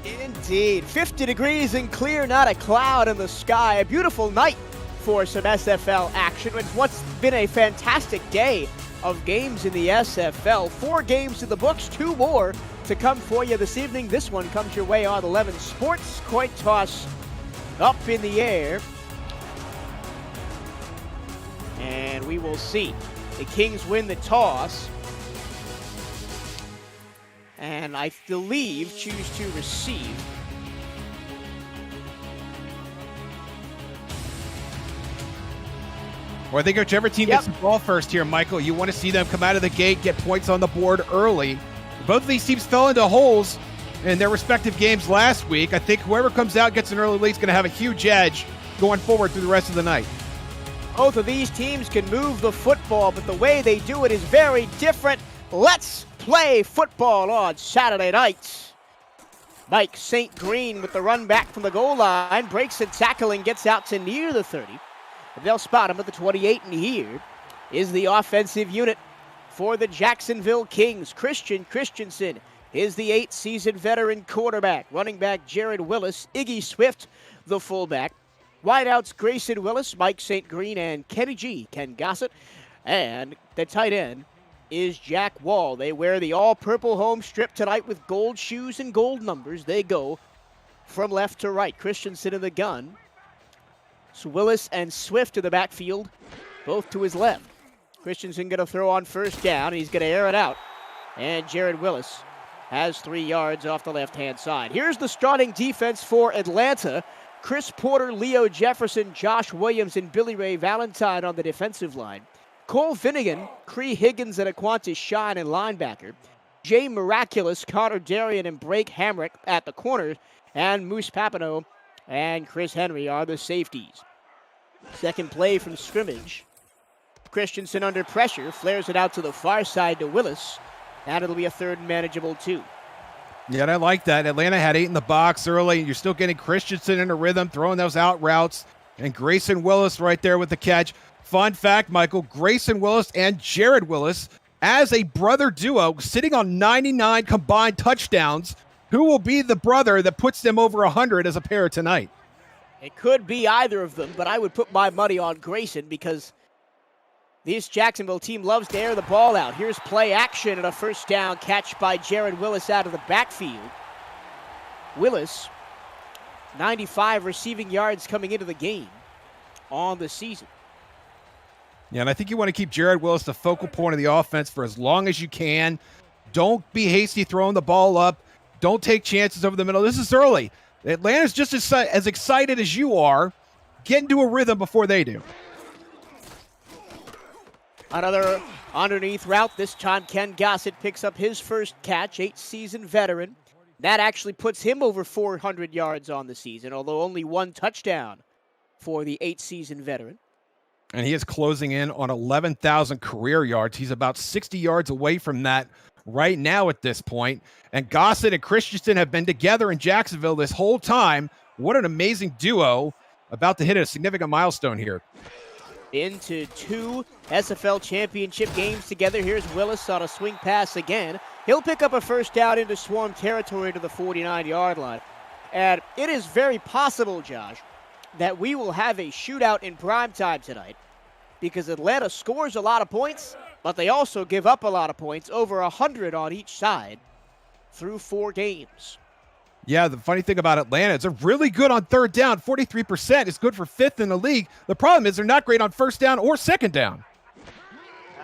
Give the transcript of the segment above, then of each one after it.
Indeed. 50 degrees and clear, not a cloud in the sky. A beautiful night for some SFL action. It's what's been a fantastic day of games in the SFL. 4 games in the books, 2 more to come for you this evening. This one comes your way on 11 Sports. Coin toss up in the air. And we will see. The Kings win the toss. And I believe choose to receive. Well, I think whichever team gets the ball first here, Michael, you want to see them come out of the gate, get points on the board early. Both of these teams fell into holes in their respective games last week. I think whoever comes out gets an early lead is going to have a huge edge going forward through the rest of the night. Both of these teams can move the football, but the way they do it is very different. Let's play football on Saturday night. Mike St. Green with the run back from the goal line, breaks and tackling, gets out to near the 30. They'll spot him at the 28, and here is the offensive unit for the Jacksonville Kings. Christian Christensen is the 8th-season veteran quarterback. Running back Jared Willis, Iggy Swift, the fullback. Wideouts Grayson Willis, Mike St. Green, and Kenny G. Ken Gossett. And the tight end is Jack Wall. They wear the all-purple home strip tonight with gold shoes and gold numbers. They go from left to right. Christensen in the gun. So Willis and Swift to the backfield, both to his left. Christensen going to throw on first down, and he's going to air it out. And Jared Willis has 3 yards off the left-hand side. Here's the starting defense for Atlanta. Chris Porter, Leo Jefferson, Josh Williams, and Billy Ray Valentine on the defensive line. Cole Finnegan, Cree Higgins, and Aquantis Shine in linebacker. Jay Miraculous, Connor Darien, and Brake Hamrick at the corners. And Moose Papineau and Chris Henry are the safeties. Second play from scrimmage. Christensen under pressure, flares it out to the far side to Willis, and it'll be a 3rd and manageable 2. Yeah, and I like that. Atlanta had 8 in the box early, and you're still getting Christensen in a rhythm, throwing those out routes, and Grayson Willis right there with the catch. Fun fact, Michael, Grayson Willis and Jared Willis, as a brother duo, sitting on 99 combined touchdowns. Who will be the brother that puts them over 100 as a pair tonight? It could be either of them, but I would put my money on Grayson because this Jacksonville team loves to air the ball out. Here's play action and a first down catch by Jared Willis out of the backfield. Willis, 95 receiving yards coming into the game on the season. Yeah, and I think you want to keep Jared Willis the focal point of the offense for as long as you can. Don't be hasty throwing the ball up. Don't take chances over the middle. This is early. Atlanta's just as excited as you are. Get into a rhythm before they do. Another underneath route. This time Ken Gossett picks up his first catch, 8th-season veteran. That actually puts him over 400 yards on the season, although only 1 touchdown for the 8th-season veteran. And he is closing in on 11,000 career yards. He's about 60 yards away from that right now at this point. And Gossett and Christensen have been together in Jacksonville this whole time. What an amazing duo, about to hit a significant milestone here. Into 2 SFL championship games together. Here's Willis on a swing pass again. He'll pick up a first down into swarm territory to the 49-yard line. And it is very possible, Josh, that we will have a shootout in primetime tonight because Atlanta scores a lot of points, but they also give up a lot of points, over 100 on each side through 4 games. Yeah, the funny thing about Atlanta is they're really good on 3rd down. 43% is good for 5th in the league. The problem is they're not great on 1st down or 2nd down.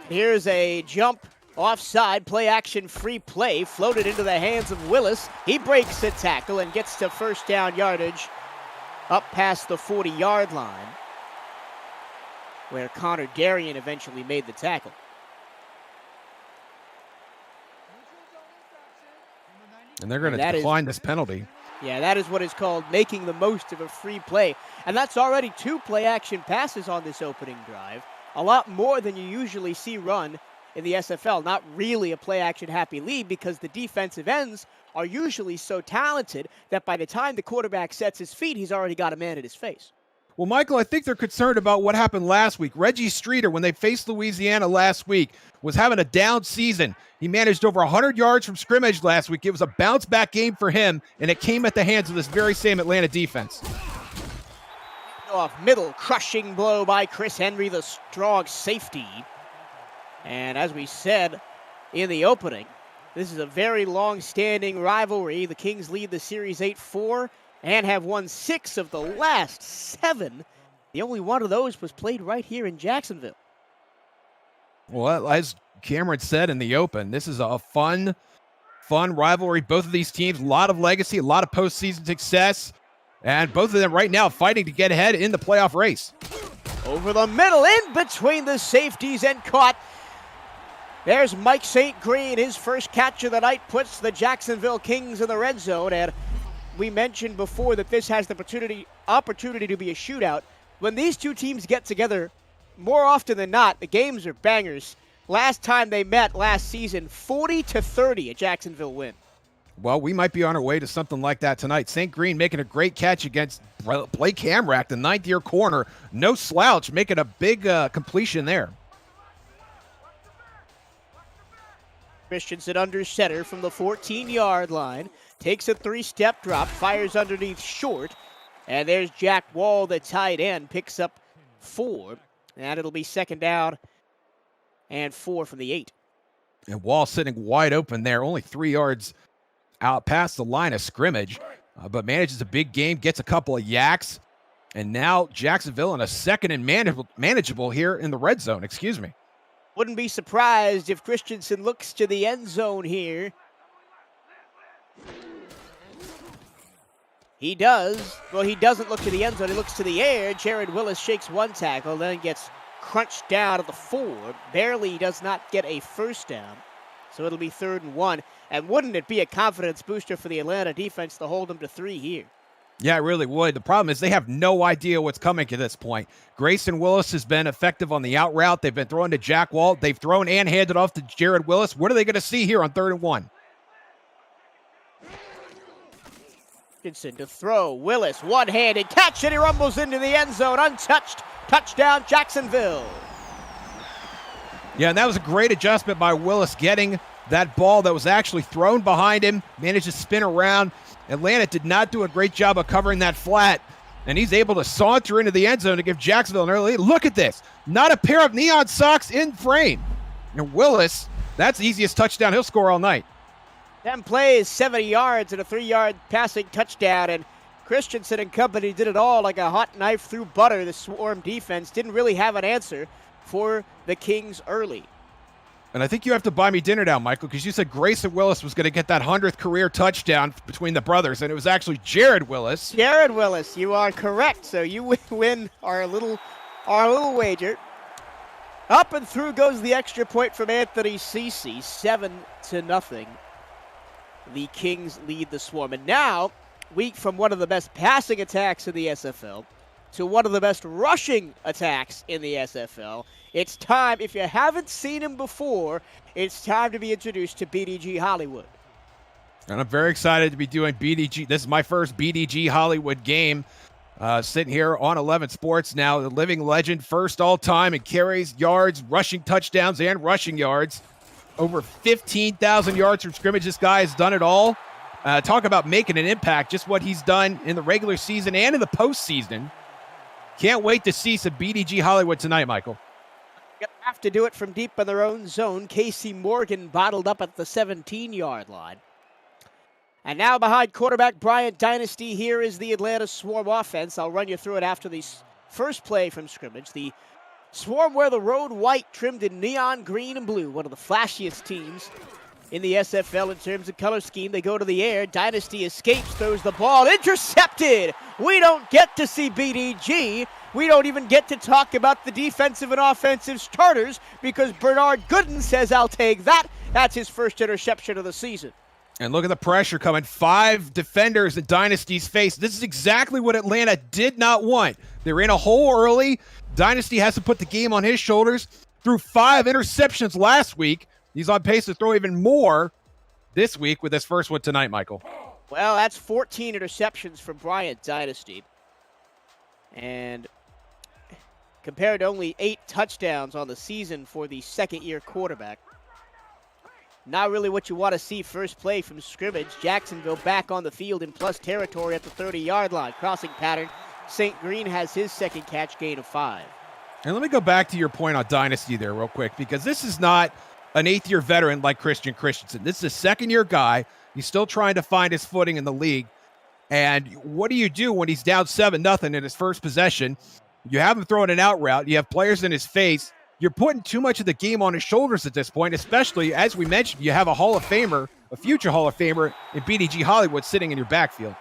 Here's a jump offside, play action, free play, floated into the hands of Willis. He breaks the tackle and gets to first down yardage up past the 40-yard line, where Connor Darien eventually made the tackle. And they're going to decline this penalty. Yeah, that is what is called making the most of a free play. And that's already 2 play-action passes on this opening drive. A lot more than you usually see run in the SFL. Not really a play-action happy league because the defensive ends are usually so talented that by the time the quarterback sets his feet, he's already got a man at his face. Well, Michael, I think they're concerned about what happened last week. Reggie Streeter, when they faced Louisiana last week, was having a down season. He managed over 100 yards from scrimmage last week. It was a bounce-back game for him, and it came at the hands of this very same Atlanta defense. Off middle, crushing blow by Chris Henry, the strong safety. And as we said in the opening, this is a very long-standing rivalry. The Kings lead the series 8-4 and have won 6 of the last 7. The only one of those was played right here in Jacksonville. Well, as Cameron said in the open, this is a fun rivalry. Both of these teams, a lot of legacy, a lot of postseason success, and both of them right now fighting to get ahead in the playoff race. Over the middle, in between the safeties, and caught. There's Mike St. Green. His first catch of the night puts the Jacksonville Kings in the red zone. And we mentioned before that this has the opportunity to be a shootout. When these two teams get together, more often than not, the games are bangers. Last time they met last season, 40-30, a Jacksonville win. Well, we might be on our way to something like that tonight. St. Green making a great catch against Blake Hamrack, the ninth-year corner. No slouch, making a big completion there. Christensen under center from the 14-yard line. Takes a 3-step drop, fires underneath short. And there's Jack Wall, the tight end, picks up 4. And it'll be second down and 4 from the 8. And Wall sitting wide open there, only 3 yards out past the line of scrimmage. But manages a big game, gets a couple of yaks. And now Jacksonville in a second and manageable here in the red zone, Wouldn't be surprised if Christensen looks to the end zone here. He does. Well, he doesn't look to the end zone. He looks to the air. Jared Willis shakes one tackle, then gets crunched down at the 4. Barely does not get a first down. So it'll be 3rd and 1. And wouldn't it be a confidence booster for the Atlanta defense to hold them to 3 here? Yeah, it really would. The problem is they have no idea what's coming at this point. Grayson Willis has been effective on the out route. They've been throwing to Jack Wall. They've thrown and handed off to Jared Willis. What are they going to see here on 3rd and 1? Christensen to throw. Willis, one-handed catch, and he rumbles into the end zone, untouched. Touchdown, Jacksonville. Yeah, and that was a great adjustment by Willis, getting that ball that was actually thrown behind him, managed to spin around. Atlanta did not do a great job of covering that flat, and he's able to saunter into the end zone to give Jacksonville an early lead. Look at this. Not a pair of neon socks in frame. And Willis, that's the easiest touchdown he'll score all night. 10 plays, 70 yards, and a 3-yard passing touchdown, and Christensen and company did it all like a hot knife through butter. The Swarm defense didn't really have an answer for the Kings early. And I think you have to buy me dinner now, Michael, because you said Grayson Willis was going to get that 100th career touchdown between the brothers, and it was actually Jared Willis. Jared Willis, you are correct. So you win our little wager. Up and through goes the extra point from Anthony Cece, 7-0. The Kings lead the Swarm. And now, from one of the best passing attacks in the SFL to one of the best rushing attacks in the SFL, it's time, if you haven't seen him before, it's time to be introduced to BDG Hollywood. And I'm very excited to be doing BDG. This is my first BDG Hollywood game. Sitting here on 11 Sports now, the living legend, first all-time in carries, yards, rushing touchdowns, and rushing yards. Over 15,000 yards from scrimmage. This guy has done it all. Talk about making an impact, just what he's done in the regular season and in the postseason. Can't wait to see some BDG Hollywood tonight, Michael. Gonna have to do it from deep in their own zone. Casey Morgan bottled up at the 17-yard line. And now behind quarterback Brian Dynasty, here is the Atlanta Swarm offense. I'll run you through it after the first play from scrimmage. The Swarm wear the road white trimmed in neon green and blue, one of the flashiest teams in the SFL in terms of color scheme. They go to the air. Dynasty escapes, throws the ball, intercepted. We don't get to see BDG. We don't even get to talk about the defensive and offensive starters because Bernard Gooden says, I'll take that. That's his first interception of the season. And look at the pressure coming. 5 defenders in Dynasty's face. This is exactly what Atlanta did not want. They were in a hole early. Dynasty has to put the game on his shoulders. Threw 5 interceptions last week. He's on pace to throw even more this week with his first one tonight, Michael. Well, that's 14 interceptions from Bryant Dynasty. And compared to only 8 touchdowns on the season for the second-year quarterback. Not really what you want to see first play from scrimmage. Jacksonville back on the field in plus territory at the 30-yard line. Crossing pattern. St. Green has his second catch, gain of 5. And let me go back to your point on Dynasty there real quick, because this is not an 8th-year veteran like Christian Christensen. This is a second-year guy. He's still trying to find his footing in the league. And what do you do when he's down 7-0 in his first possession? You have him throwing an out route. You have players in his face. You're putting too much of the game on his shoulders at this point, especially, as we mentioned, you have a Hall of Famer, a future Hall of Famer in BDG Hollywood sitting in your backfield.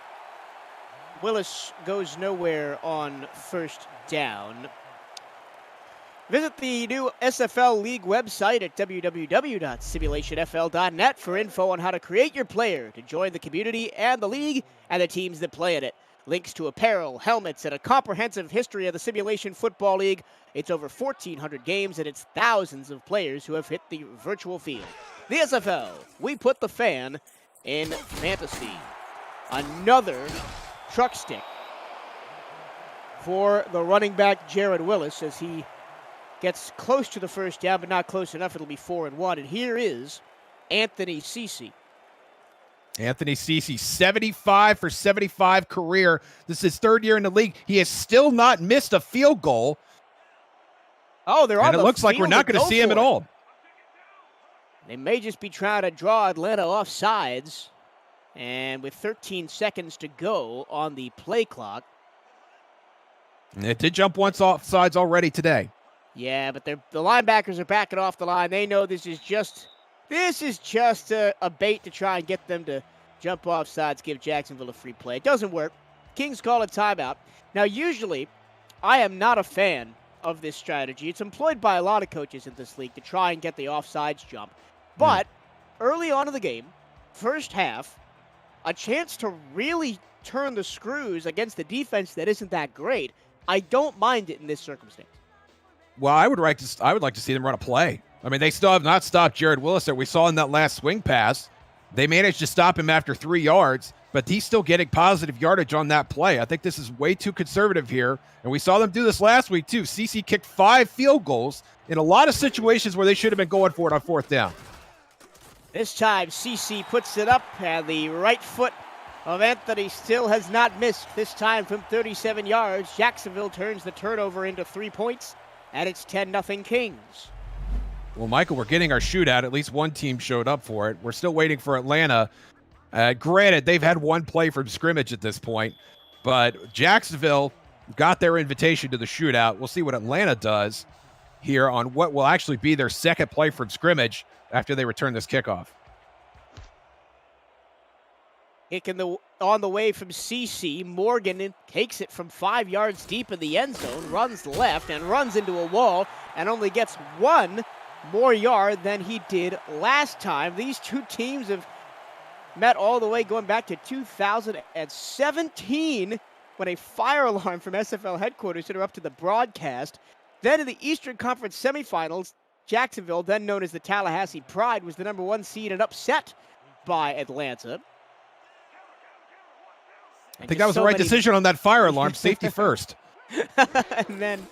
Willis goes nowhere on first down. Visit the new SFL League website at www.simulationfl.net for info on how to create your player to join the community and the league and the teams that play in it. Links to apparel, helmets, and a comprehensive history of the Simulation Football League. It's over 1,400 games, and it's thousands of players who have hit the virtual field. The SFL, we put the fan in fantasy. Another truck stick for the running back, Jared Willis, as he gets close to the first down, but not close enough. It'll be 4-1. And here is Anthony Cece. Anthony Cece, 75 for 75 career. This is his 3rd year in the league. He has still not missed a field goal. Oh, they're on the field. And it looks like we're not going to see him at all. They may just be trying to draw Atlanta off sides. And with 13 seconds to go on the play clock. And it did jump once off sides already today. Yeah, but the linebackers are backing off the line. They know this is just a bait to try and get them to jump off sides, give Jacksonville a free play. It doesn't work. Kings call a timeout. Now, usually, I am not a fan of this strategy. It's employed by a lot of coaches in this league to try and get the offsides jump. But early on in the game, first half, a chance to really turn the screws against the defense that isn't that great. I don't mind it in this circumstance. Well, I would like to see them run a play. I mean, they still have not stopped Jared Willis there. We saw in that last swing pass, they managed to stop him after 3 yards, but he's still getting positive yardage on that play. I think this is way too conservative here, and we saw them do this last week too. CC kicked 5 field goals in a lot of situations where they should have been going for it on 4th down. This time, CC puts it up, and the right foot of Anthony still has not missed, this time from 37 yards. Jacksonville turns the turnover into 3 points, and it's 10-0 Kings. Well, Michael, we're getting our shootout. At least one team showed up for it. We're still waiting for Atlanta. Granted, they've had one play from scrimmage at this point, but Jacksonville got their invitation to the shootout. We'll see what Atlanta does here on what will actually be their second play from scrimmage after they return this kickoff. Kick on the way from CC. Morgan takes it from 5 yards deep in the end zone, runs left and runs into a wall, and only gets 1 more yard than he did last time. These two teams have met all the way going back to 2017 when a fire alarm from SFL headquarters interrupted the broadcast. Then in the Eastern Conference semifinals, Jacksonville, then known as the Tallahassee Pride, was the number 1 seed and upset by Atlanta. I think that was the right decision on that fire alarm. Safety first. And then,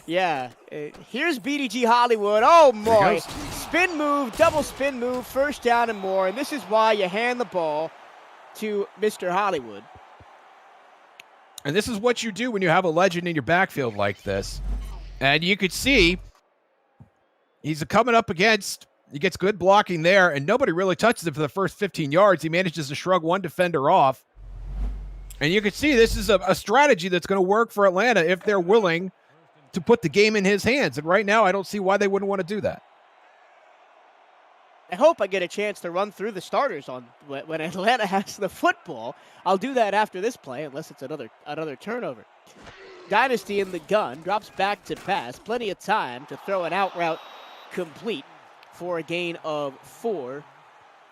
yeah, here's BDG Hollywood. Oh, boy. Spin move, double spin move, first down and more. And this is why you hand the ball to Mr. Hollywood. And this is what you do when you have a legend in your backfield like this. And you could see he's coming up against, he gets good blocking there, and nobody really touches him for the first 15 yards. He manages to shrug one defender off. And you can see this is a strategy that's going to work for Atlanta if they're willing to put the game in his hands. And right now, I don't see why they wouldn't want to do that. I hope I get a chance to run through the starters on when Atlanta has the football. I'll do that after this play, unless it's another turnover. Dynasty in the gun, drops back to pass. Plenty of time to throw an out route complete for a gain of 4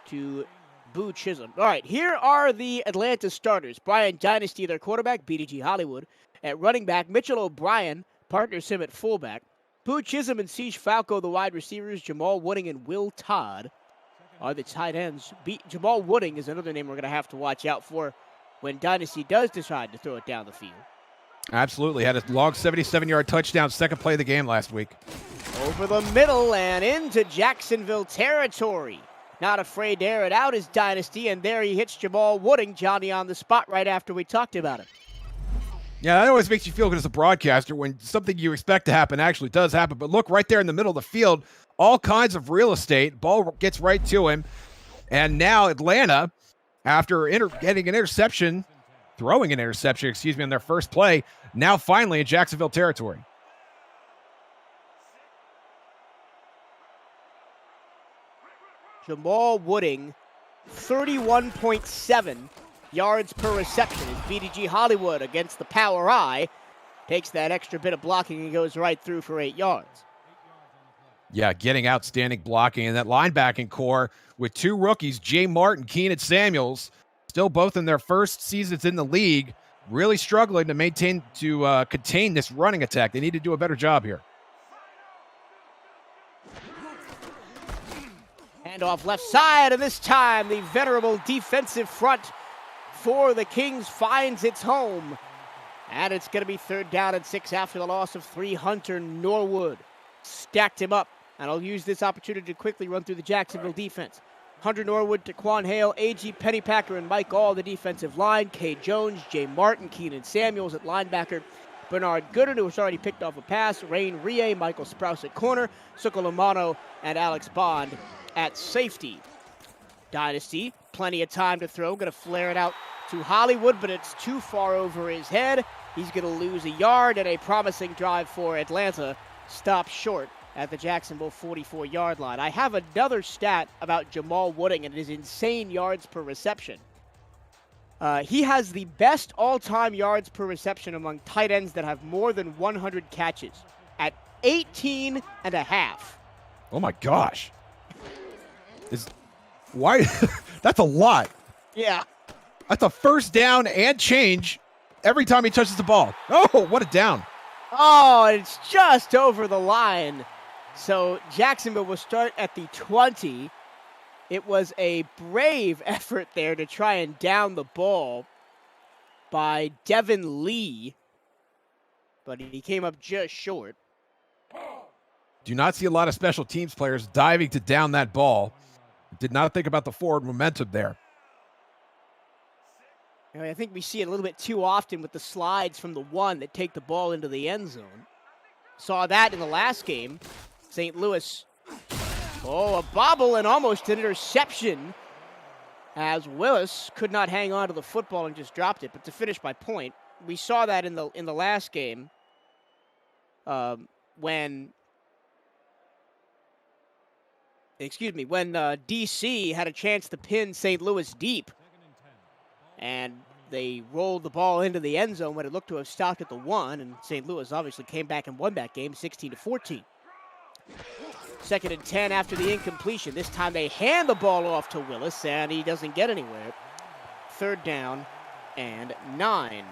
to Boo Chisholm. All right, here are the Atlanta starters. Brian Dynasty, their quarterback, BDG Hollywood. At running back, Mitchell O'Brien partners him at fullback. Boo Chisholm and Siege Falco, the wide receivers. Jamal Wooding and Will Todd are the tight ends. Jamal Wooding is another name we're going to have to watch out for when Dynasty does decide to throw it down the field. Absolutely. Had a long 77-yard touchdown, second play of the game last week. Over the middle and into Jacksonville territory. Not afraid to air it out is Dynasty, and there he hits Jamal Wooding, Johnny on the spot right after we talked about it. Yeah, that always makes you feel good as a broadcaster when something you expect to happen actually does happen. But look, right there in the middle of the field, all kinds of real estate. Ball gets right to him. And now Atlanta, after getting an interception, throwing an interception, on their first play, now finally in Jacksonville territory. Jamal Wooding, 31.7 yards per reception as BDG Hollywood against the power eye takes that extra bit of blocking and goes right through for 8 yards. Yeah, getting outstanding blocking. And that linebacking core with two rookies, Jay Martin, Keenan Samuels, still both in their first seasons in the league, really struggling to contain this running attack. They need to do a better job here. And off left side, and this time the venerable defensive front for the Kings finds its home. And it's going to be 3rd down and 6 after the loss of 3. Hunter Norwood stacked him up. And I'll use this opportunity to quickly run through the Jacksonville defense. Hunter Norwood, Taquan Hale, A.G. Pennypacker, and Mike All, the defensive line. Kay Jones, Jay Martin, Keenan Samuels at linebacker. Bernard Gooden, who has already picked off a pass. Rain Rie, Michael Sprouse at corner. Sukalamano and Alex Bond at safety. Dynasty, plenty of time to throw. Going to flare it out to Hollywood, but it's too far over his head. He's going to lose a yard, and a promising drive for Atlanta stops short at the Jacksonville 44-yard line. I have another stat about Jamal Wooding and his insane yards per reception. He has the best all-time yards per reception among tight ends that have more than 100 catches at 18 and a half. Oh my gosh. Why? That's a lot. Yeah. That's a first down and change every time he touches the ball. Oh, what a down. Oh, it's just over the line. So Jacksonville will start at the 20. It was a brave effort there to try and down the ball by Devin Lee, but he came up just short. Do not see a lot of special teams players diving to down that ball. Did not think about the forward momentum there. I think we see it a little bit too often with the slides from the 1 that take the ball into the end zone. Saw that in the last game. St. Louis, a bobble and almost an interception as Willis could not hang on to the football and just dropped it. But to finish my point, we saw that in the last game when DC had a chance to pin St. Louis deep, and they rolled the ball into the end zone when it looked to have stopped at the 1, and St. Louis obviously came back and won that game 16-14. 2nd and 10 after the incompletion. This time they hand the ball off to Willis, and he doesn't get anywhere. 3rd down and 9.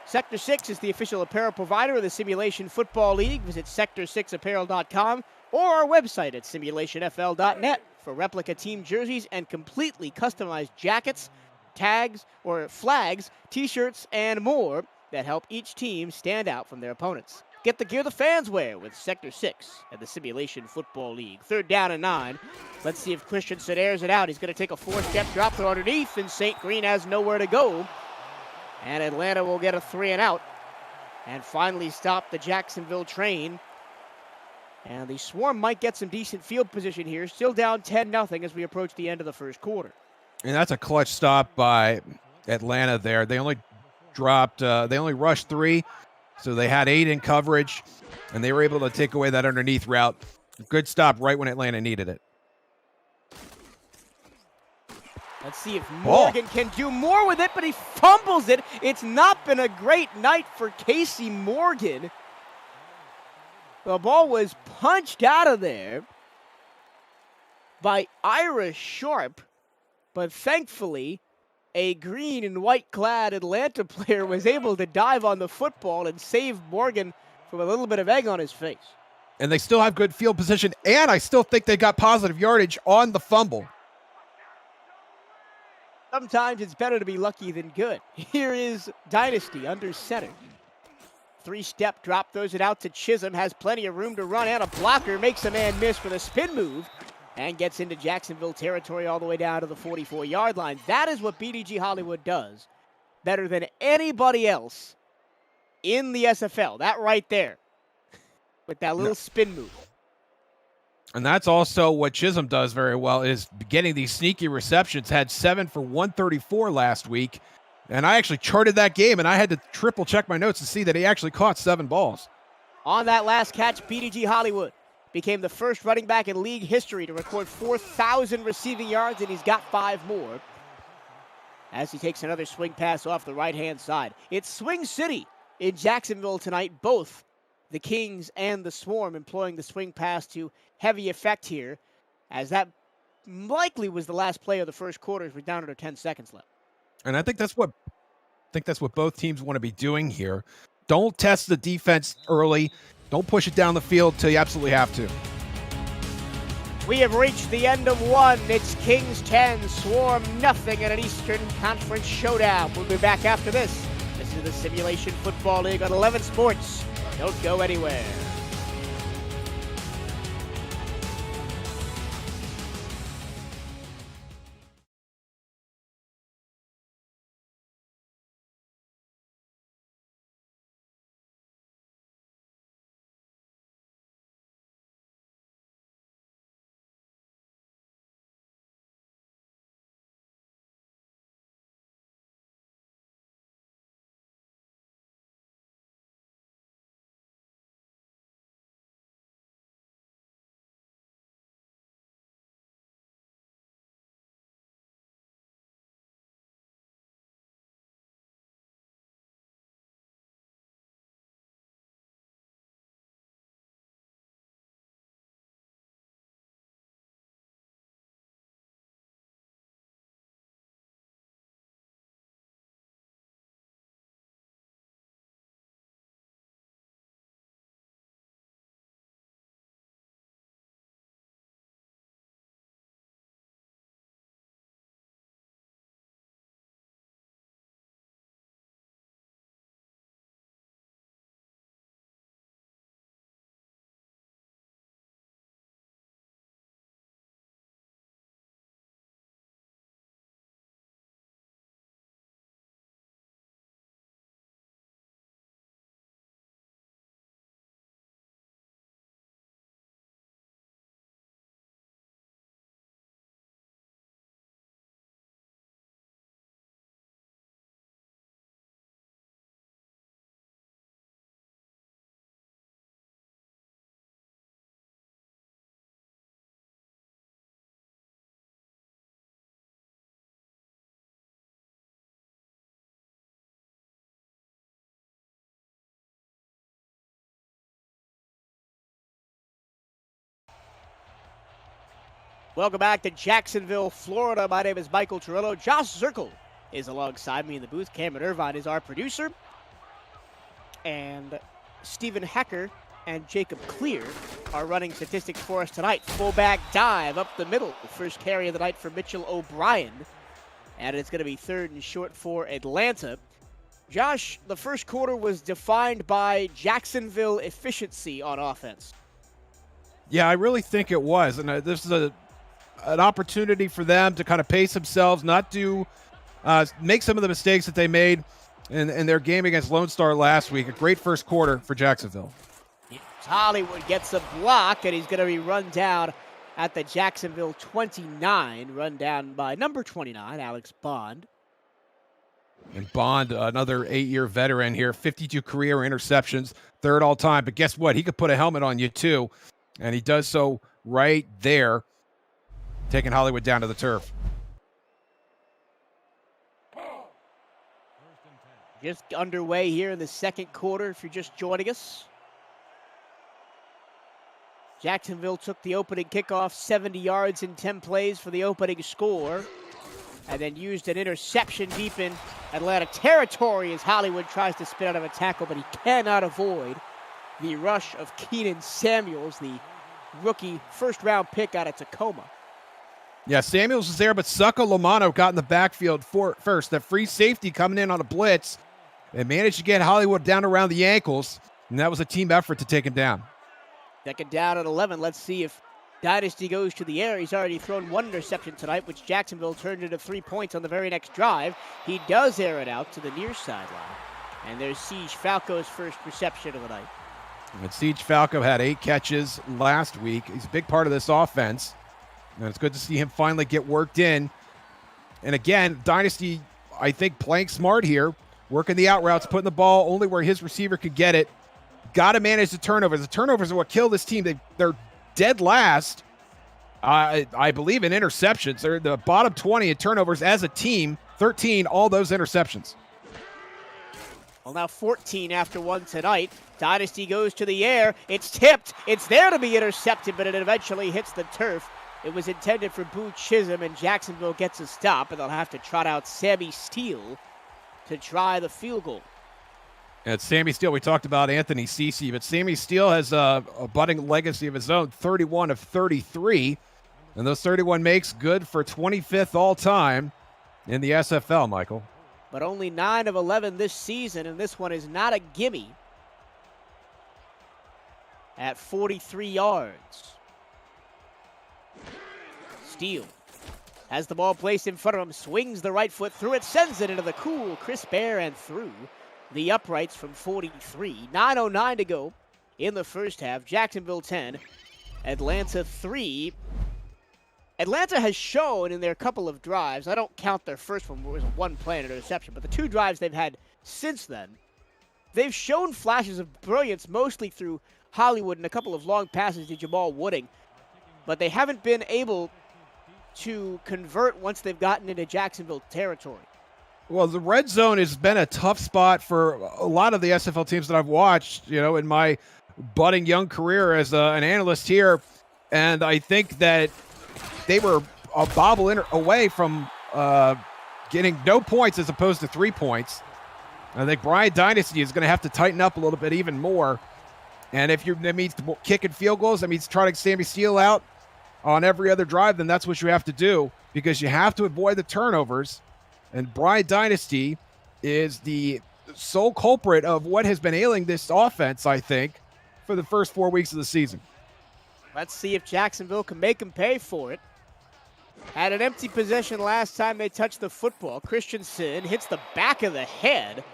Sector 6 is the official apparel provider of the Simulation Football League. Visit sector6apparel.com or our website at simulationfl.net for replica team jerseys and completely customized jackets, tags, or flags, t-shirts, and more that help each team stand out from their opponents. Get the gear the fans wear with Sector 6 at the Simulation Football League. 3rd down and 9. Let's see if Christensen airs it out. He's going to take a 4-step drop throw underneath, and St. Green has nowhere to go. And Atlanta will get a 3 and out and finally stop the Jacksonville train. And the Swarm might get some decent field position here. Still down 10-0 as we approach the end of the first quarter. And that's a clutch stop by Atlanta there. They only rushed 3. So they had 8 in coverage, and they were able to take away that underneath route. Good stop right when Atlanta needed it. Let's see if Morgan can do more with it, but he fumbles it. It's not been a great night for Casey Morgan. The ball was punched out of there by Ira Sharp, but thankfully, a green and white-clad Atlanta player was able to dive on the football and save Morgan from a little bit of egg on his face. And they still have good field position, and I still think they got positive yardage on the fumble. Sometimes it's better to be lucky than good. Here is Dynasty under center. three-step drop, throws it out to Chisholm, has plenty of room to run, and a blocker makes a man miss with a spin move, and gets into Jacksonville territory all the way down to the 44-yard line. That is what BDG Hollywood does better than anybody else in the SFL. That right there, with that little spin move. And that's also what Chisholm does very well, is getting these sneaky receptions. Had 7 for 134 last week. And I actually charted that game, and I had to triple check my notes to see that he actually caught 7 balls. On that last catch, BDG Hollywood became the first running back in league history to record 4,000 receiving yards, and he's got 5 more. As he takes another swing pass off the right-hand side. It's Swing City in Jacksonville tonight, both the Kings and the Swarm employing the swing pass to heavy effect here, as that likely was the last play of the first quarter as we're down under 10 seconds left. And I think that's what both teams want to be doing here. Don't test the defense early. Don't push it down the field till you absolutely have to. We have reached the end of one. It's Kings 10, Swarm nothing in an Eastern Conference showdown. We'll be back after this. This is the Simulation Football League on 11 Sports. Don't go anywhere. Welcome back to Jacksonville, Florida. My name is Michael Torello. Josh Zirkle is alongside me in the booth. Cameron Irvine is our producer. And Stephen Hecker and Jacob Clear are running statistics for us tonight. Fullback dive up the middle. The first carry of the night for Mitchell O'Brien. And it's going to be 3rd and short for Atlanta. Josh, the first quarter was defined by Jacksonville efficiency on offense. Yeah, I really think it was. And this is an opportunity for them to kind of pace themselves, not do make some of the mistakes that they made in their game against Lone Star last week. A great first quarter for Jacksonville. Hollywood gets a block, and he's going to be run down at the Jacksonville 29, run down by number 29, Alex Bond. And Bond, another 8-year veteran here, 52 career interceptions, 3rd all time. But guess what? He could put a helmet on you too, and he does so right there, taking Hollywood down to the turf. Just underway here in the second quarter if you're just joining us. Jacksonville took the opening kickoff, 70 yards in 10 plays for the opening score, and then used an interception deep in Atlanta territory as Hollywood tries to spin out of a tackle, but he cannot avoid the rush of Keenan Samuels, the rookie first-round pick out of Tacoma. Yeah, Samuels was there, but Succo Lomano got in the backfield first. That free safety coming in on a blitz They managed to get Hollywood down around the ankles, and that was a team effort to take him down. Second down at 11. Let's see if Dynasty goes to the air. He's already thrown one interception tonight, which Jacksonville turned into 3 points on the very next drive. He does air it out to the near sideline. And there's Siege Falco's first reception of the night. And Siege Falco had 8 catches last week. He's a big part of this offense. And it's good to see him finally get worked in. And again, Dynasty, I think, playing smart here, working the out routes, putting the ball only where his receiver could get it. Got to manage the turnovers. The turnovers are what kill this team. They're dead last, I believe, in interceptions. They're the bottom 20 in turnovers as a team. 13, all those interceptions. Well, now 14 after one tonight. Dynasty goes to the air. It's tipped. It's there to be intercepted, but it eventually hits the turf. It was intended for Boo Chisholm, and Jacksonville gets a stop, and they'll have to trot out Sammy Steele to try the field goal. And Sammy Steele, we talked about Anthony Cece, but Sammy Steele has a budding legacy of his own, 31 of 33. And those 31 makes good for 25th all-time in the SFL, Michael. But only 9 of 11 this season, and this one is not a gimme at 43 yards. Steele has the ball placed in front of him, swings the right foot through it, sends it into the cool, crisp air and through the uprights from 43. 9:09 to go in the first half. Jacksonville 10, Atlanta 3. Atlanta has shown in their couple of drives, I don't count their first one, where it was a one-play and interception, but the 2 drives they've had since then, they've shown flashes of brilliance, mostly through Hollywood and a couple of long passes to Jamal Wooding, but they haven't been able to convert once they've gotten into Jacksonville territory. Well, the red zone has been a tough spot for a lot of the SFL teams that I've watched, in my budding young career as an analyst here. And I think that they were a bobble away from getting no points as opposed to 3 points. I think Brian Dynasty is going to have to tighten up a little bit even more. And if that means kicking field goals, that means trying to Sammy Steele out on every other drive, then that's what you have to do, because you have to avoid the turnovers. And Brian Dynasty is the sole culprit of what has been ailing this offense, I think, for the first 4 weeks of the season. Let's see if Jacksonville can make them pay for it. Had an empty possession last time they touched the football. Christensen hits the back of the head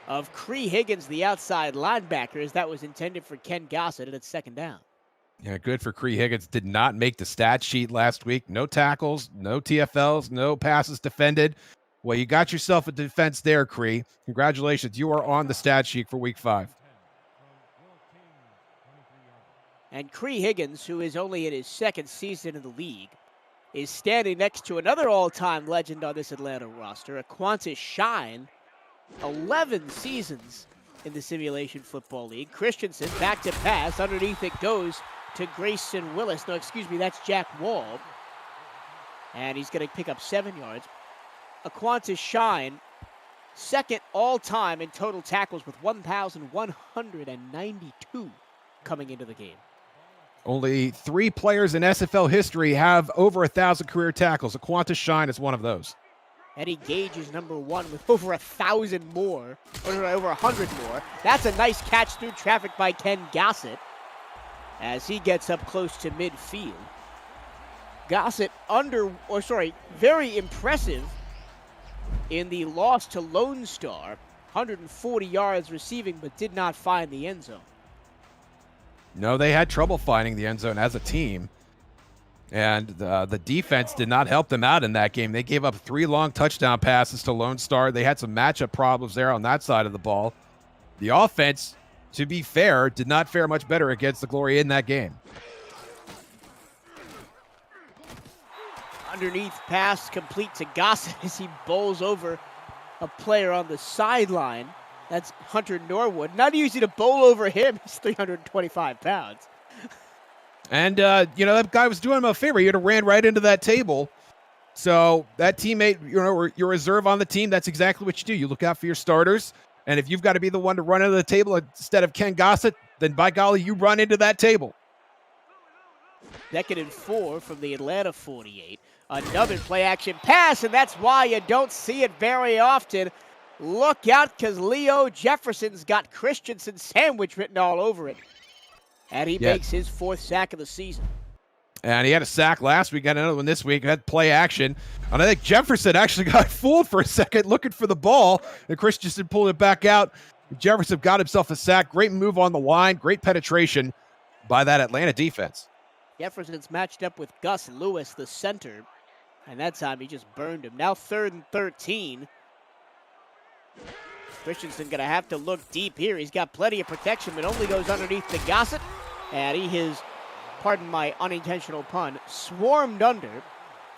of Cree Higgins, the outside linebacker, as that was intended for Ken Gossett, and it's second down. Yeah, good for Cree Higgins. Did not make the stat sheet last week. No tackles, no TFLs, no passes defended. Well, you got yourself a defense there, Cree. Congratulations. You are on the stat sheet for week 5. And Cree Higgins, who is only in his second season in the league, is standing next to another all-time legend on this Atlanta roster, Aquantis Shine, 11 seasons in the Simulation Football League. Christensen back to pass. Underneath it goes to Grayson Willis. No, excuse me, that's Jack Wall. And he's going to pick up 7 yards. Aquantis Shine, second all-time in total tackles with 1,192 coming into the game. Only 3 players in SFL history have over 1,000 career tackles. Aquantis Shine is one of those. Eddie Gage is number 1 with over 1,000 more, or over 100 more. That's a nice catch through traffic by Ken Gossett as he gets up close to midfield. Gossett very impressive in the loss to Lone Star. 140 yards receiving, but did not find the end zone. No, they had trouble finding the end zone as a team. And the defense did not help them out in that game. They gave up 3 long touchdown passes to Lone Star. They had some matchup problems there on that side of the ball. The offense, to be fair, did not fare much better against the Glory in that game. Underneath pass complete to Gossett as he bowls over a player on the sideline. That's Hunter Norwood. Not easy to bowl over him. He's 325 pounds. And, that guy was doing him a favor. He had ran right into that table. So that teammate, your reserve on the team, that's exactly what you do. You look out for your starters. And if you've got to be the one to run into the table instead of Ken Gossett, then by golly, you run into that table. 2nd and 4 from the Atlanta 48. Another play-action pass, and that's why you don't see it very often. Look out, because Leo Jefferson's got Christensen sandwich written all over it. And he makes his 4th sack of the season. And he had a sack last week, got another one this week, had play action. And I think Jefferson actually got fooled for a second looking for the ball, and Christensen pulled it back out. Jefferson got himself a sack. Great move on the line, great penetration by that Atlanta defense. Jefferson's matched up with Gus Lewis, the center, and that time he just burned him. Now 3rd and 13. Christensen going to have to look deep here. He's got plenty of protection, but only goes underneath the Gossett. And he has, pardon my unintentional pun, swarmed under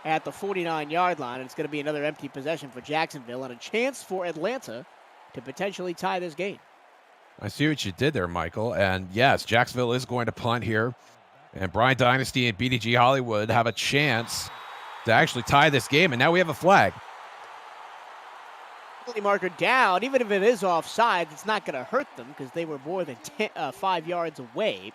at the 49-yard line. And it's going to be another empty possession for Jacksonville and a chance for Atlanta to potentially tie this game. I see what you did there, Michael. And yes, Jacksonville is going to punt here. And Bryant Dynasty and BDG Hollywood have a chance to actually tie this game. And now we have a flag. Marker down. Even if it is offside, it's not going to hurt them because they were more than 5 yards away.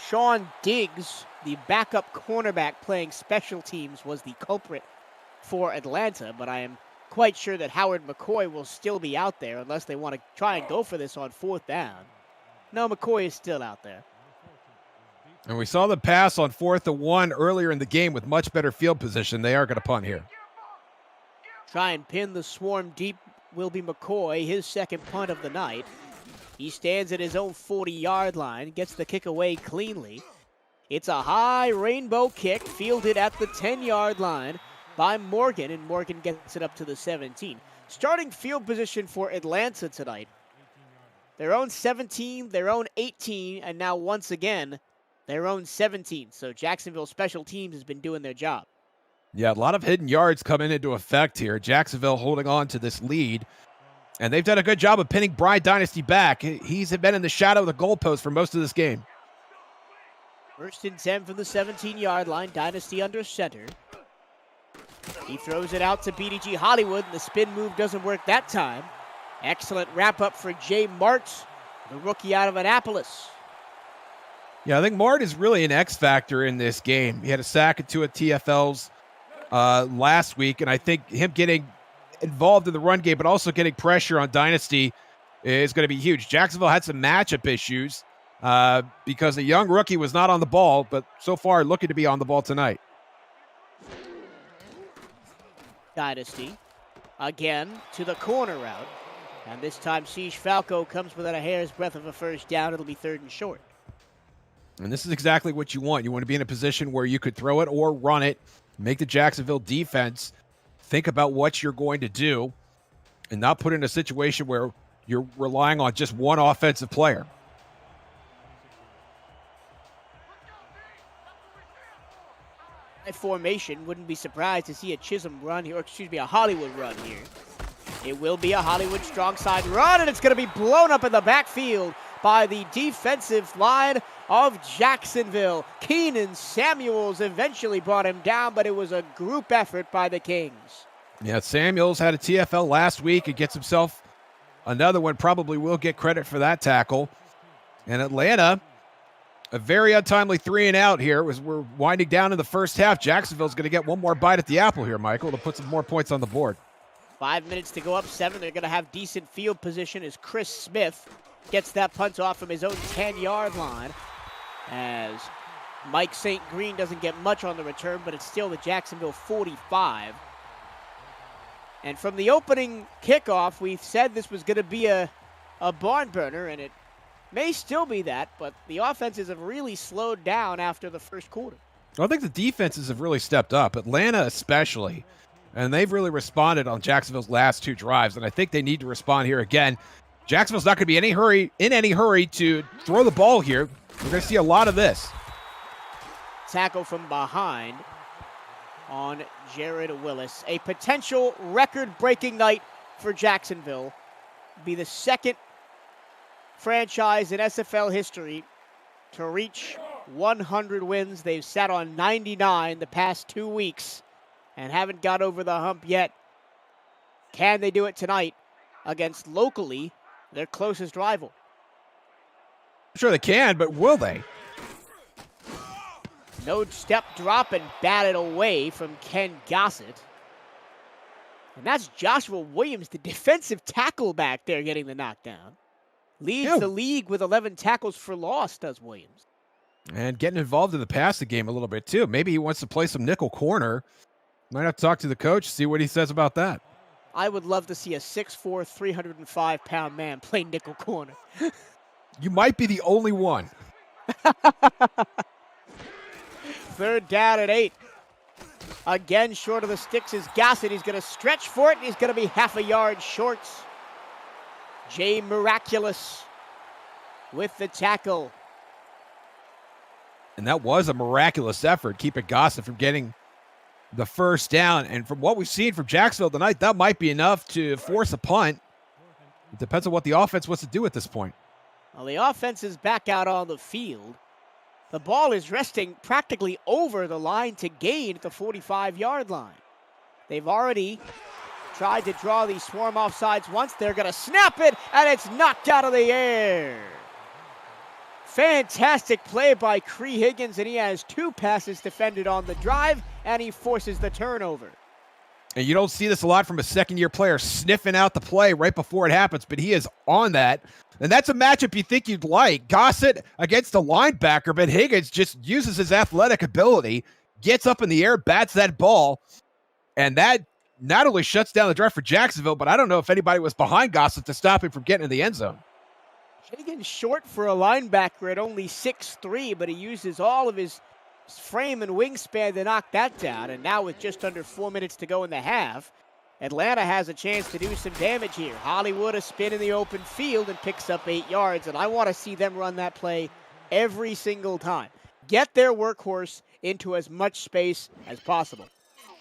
Sean Diggs, the backup cornerback playing special teams, was the culprit for Atlanta, but I am quite sure that Howard McCoy will still be out there unless they want to try and go for this on 4th down. No, McCoy is still out there. And we saw the pass on 4th and 1 earlier in the game with much better field position. They are going to punt here. Try and pin the swarm deep will be McCoy, his 2nd punt of the night. He stands at his own 40-yard line, gets the kick away cleanly. It's a high rainbow kick fielded at the 10-yard line by Morgan, and Morgan gets it up to the 17. Starting field position for Atlanta tonight. Their own 17, their own 18, and now once again, their own 17. So Jacksonville special teams has been doing their job. Yeah, a lot of hidden yards coming into effect here. Jacksonville holding on to this lead. And they've done a good job of pinning Bryant Dynasty back. He's been in the shadow of the goalpost for most of this game. 1st and 10 from the 17-yard line. Dynasty under center. He throws it out to BDG Hollywood, and the spin move doesn't work that time. Excellent wrap-up for Jay Martz, the rookie out of Annapolis. Yeah, I think Mart is really an X factor in this game. He had a sack at 2 at TFLs last week, and I think him getting involved in the run game, but also getting pressure on Dynasty is going to be huge. Jacksonville had some matchup issues because the young rookie was not on the ball, but so far looking to be on the ball tonight. Dynasty again to the corner route, and this time Siege Falco comes within a hair's breadth of a 1st down. It'll be 3rd and short. And this is exactly what you want. You want to be in a position where you could throw it or run it, make the Jacksonville defense think about what you're going to do, and not put in a situation where you're relying on just one offensive player. Formation, wouldn't be surprised to see a Chisholm run here, or excuse me, a Hollywood run here. It will be a Hollywood strong side run, and it's going to be blown up in the backfield by the defensive line of Jacksonville. Keenan Samuels eventually brought him down, but it was a group effort by the Kings. Yeah, Samuels had a TFL last week and gets himself another one. Probably will get credit for that tackle. And Atlanta, a very untimely 3 and out here as we're winding down in the 1st half. Jacksonville's going to get one more bite at the apple here, Michael, to put some more points on the board. 5 minutes to go, up 7. They're going to have decent field position as Chris Smith gets that punt off from his own 10-yard line, as Mike St. Green doesn't get much on the return, but it's still the Jacksonville 45. And from the opening kickoff, we said this was going to be a barn burner, and it may still be that, but the offenses have really slowed down after the 1st quarter. I think the defenses have really stepped up, Atlanta especially, and they've really responded on Jacksonville's last 2 drives, and I think they need to respond here again. Jacksonville's not going to be in any hurry to throw the ball here. We're going to see a lot of this. Tackle from behind on Jared Willis. A potential record-breaking night for Jacksonville. Be the 2nd franchise in SFL history to reach 100 wins. They've sat on 99 the past 2 weeks and haven't got over the hump yet. Can they do it tonight against locally their closest rival? I'm sure they can, but will they? No step drop and batted away from Ken Gossett. And that's Joshua Williams, the defensive tackle back there, getting the knockdown. Leads the league with 11 tackles for loss, does Williams. And getting involved in the passing game a little bit, too. Maybe he wants to play some nickel corner. Might have to talk to the coach, see what he says about that. I would love to see a 6'4", 305-pound man play nickel corner. You might be the only one. 3rd down and 8. Again, short of the sticks is Gossett. He's going to stretch for it, and he's going to be half a yard short. Jay Miraculous with the tackle. And that was a miraculous effort, keeping Gossett from getting the first down. And from what we've seen from Jacksonville tonight, that might be enough to force a punt. It depends on what the offense wants to do at this point. Well, the offense is back out on the field. The ball is resting practically over the line to gain at the 45-yard line. They've already tried to draw these swarm offsides once. They're going to snap it, and it's knocked out of the air. Fantastic play by Cree Higgins, and he has 2 passes defended on the drive, and he forces the turnover. And you don't see this a lot from a second-year player sniffing out the play right before it happens, but he is on that. And that's a matchup you think you'd like. Gossett against a linebacker, but Higgins just uses his athletic ability, gets up in the air, bats that ball, and that not only shuts down the drive for Jacksonville, but I don't know if anybody was behind Gossett to stop him from getting in the end zone. Higgins short for a linebacker at only 6'3", but he uses all of his frame and wingspan to knock that down. And now with just under 4 minutes to go in the half, Atlanta has a chance to do some damage here. Hollywood a spin in the open field and picks up 8 yards, and I want to see them run that play every single time. Get their workhorse into as much space as possible.